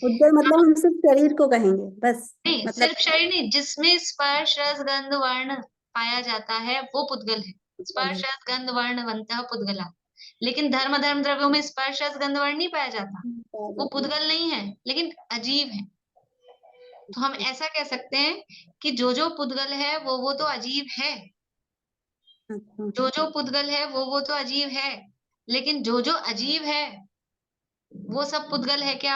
पुद्गल मतलब हम सिर्फ शरीर को कहेंगे बस। नहीं, मतलब सिर्फ शरीर नहीं, जिसमें स्पर्श रस गंध वर्ण पाया जाता है वो पुद्गल है। स्पर्श रस गंध वर्ण बनता पुद्गला। लेकिन धर्म धर्म द्रव्यों में स्पर्श रस गंध वर्ण नहीं पाया जाता, वो पुद्गल नहीं है लेकिन अजीब है। तो हम ऐसा कह सकते हैं कि जो जो पुद्गल है वो तो अजीब है। जो जो पुद्गल है वो तो अजीब है। लेकिन जो जो अजीब है वो सब पुद्गल है क्या?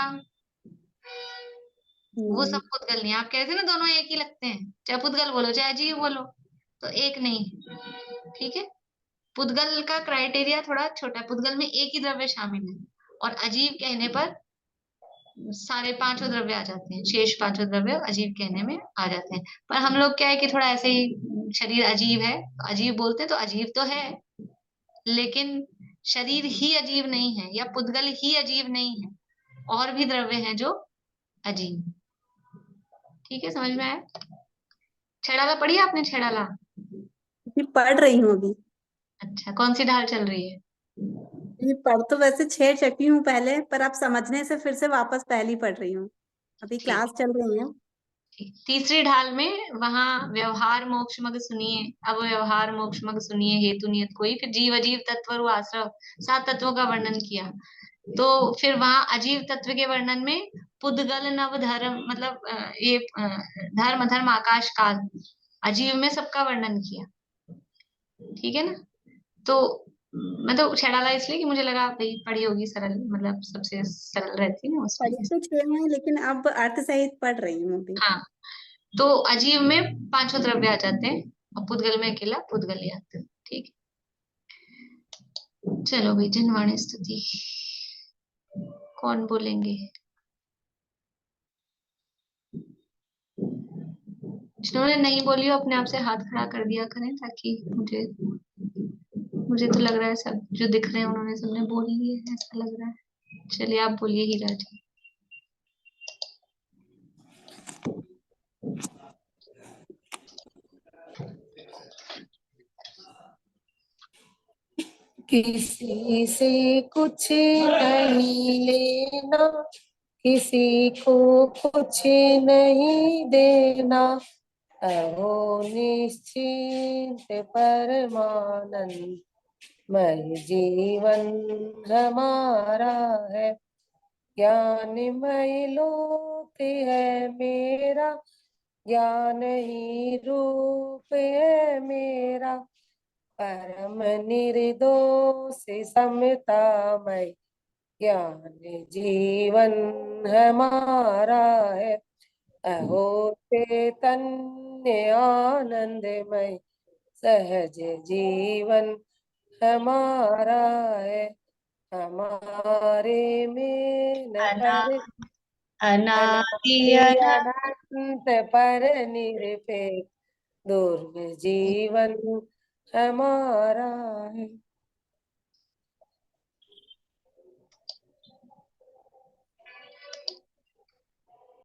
वो सब पुद्गल नहीं। आप कहते हैं ना दोनों एक ही लगते हैं, चाहे पुद्गल बोलो चाहे अजीब बोलो, तो एक नहीं। ठीक है। पुद्गल का क्राइटेरिया थोड़ा छोटा है। पुद्गल में एक ही द्रव्य शामिल है और अजीब कहने पर सारे 5 द्रव्य आ जाते हैं। शेष 5 द्रव्य अजीब कहने में आ जाते हैं। पर हम लोग क्या है कि थोड़ा ऐसे ही शरीर अजीब है, अजीब बोलते हैं। तो अजीब तो है लेकिन शरीर ही अजीब नहीं है या पुद्गल ही अजीब नहीं है, और भी द्रव्य हैं जो अजीब। ठीक है, समझ में आया? छेड़ाला पढ़ी आपने? छेड़ाला? जी पढ़ रही हूँ अभी। अच्छा, कौन सी ढाल चल रही है? जी पढ़ तो वैसे 6 चुकी हूँ पहले, पर अब समझने से फिर से वापस पहली पढ़ रही हूँ। अभी ठीक क्लास चल रही है। ठीक। तीसरी ढाल में वहां व्यवहार मोक्ष मग सुनिए, अब व्यवहार मोक्ष मग सुनिए, हेतु नियत कोई, फिर जीव अजीव तत्व आश्रव, 7 तत्वों का वर्णन किया। तो फिर वहां अजीव तत्व के वर्णन में पुद्गल नव धर्म, मतलब ये धर्म धर्म आकाश काल, अजीव में सबका वर्णन किया। ठीक है ना? तो मैं तो छेड़ाला इसलिए कि मुझे लगा भाई पढ़ी होगी, सरल, मतलब सबसे सरल रहती है ना उसमें। पढ़ी तो 6 है, लेकिन अब अर्थ सहित पढ़ रही हूँ अभी। हाँ, तो अजीव में 5 द्रव्य आ जाते हैं और पुद्गल में अकेला पुद्गल ही आते हैं। ठीक है, चलो भाई, जनवाणी स्तुति कौन बोलेंगे? जिन्होंने नहीं बोली हो अपने आप से हाथ खड़ा कर दिया करें, ताकि मुझे तो लग रहा है सब जो दिख रहे हैं उन्होंने सबने बोल लिए है, ऐसा लग रहा है। चलिए आप बोलिए हीरा जी। किसी से कुछ नहीं लेना, किसी को कुछ नहीं देना, अहो निश्चिंत परमानंद मय जीवन हमारा है। ज्ञानमय लोक है मेरा, ज्ञान ही रूप है मेरा, परम निर्दोष समतामय ज्ञान जीवन हमारा है। अहो चैतन्य आनंदमय सहज जीवन हमारा है। हमारे में न पर अनादि अनंत पर निरपेक्ष दुर्ग जीवन हमारा है।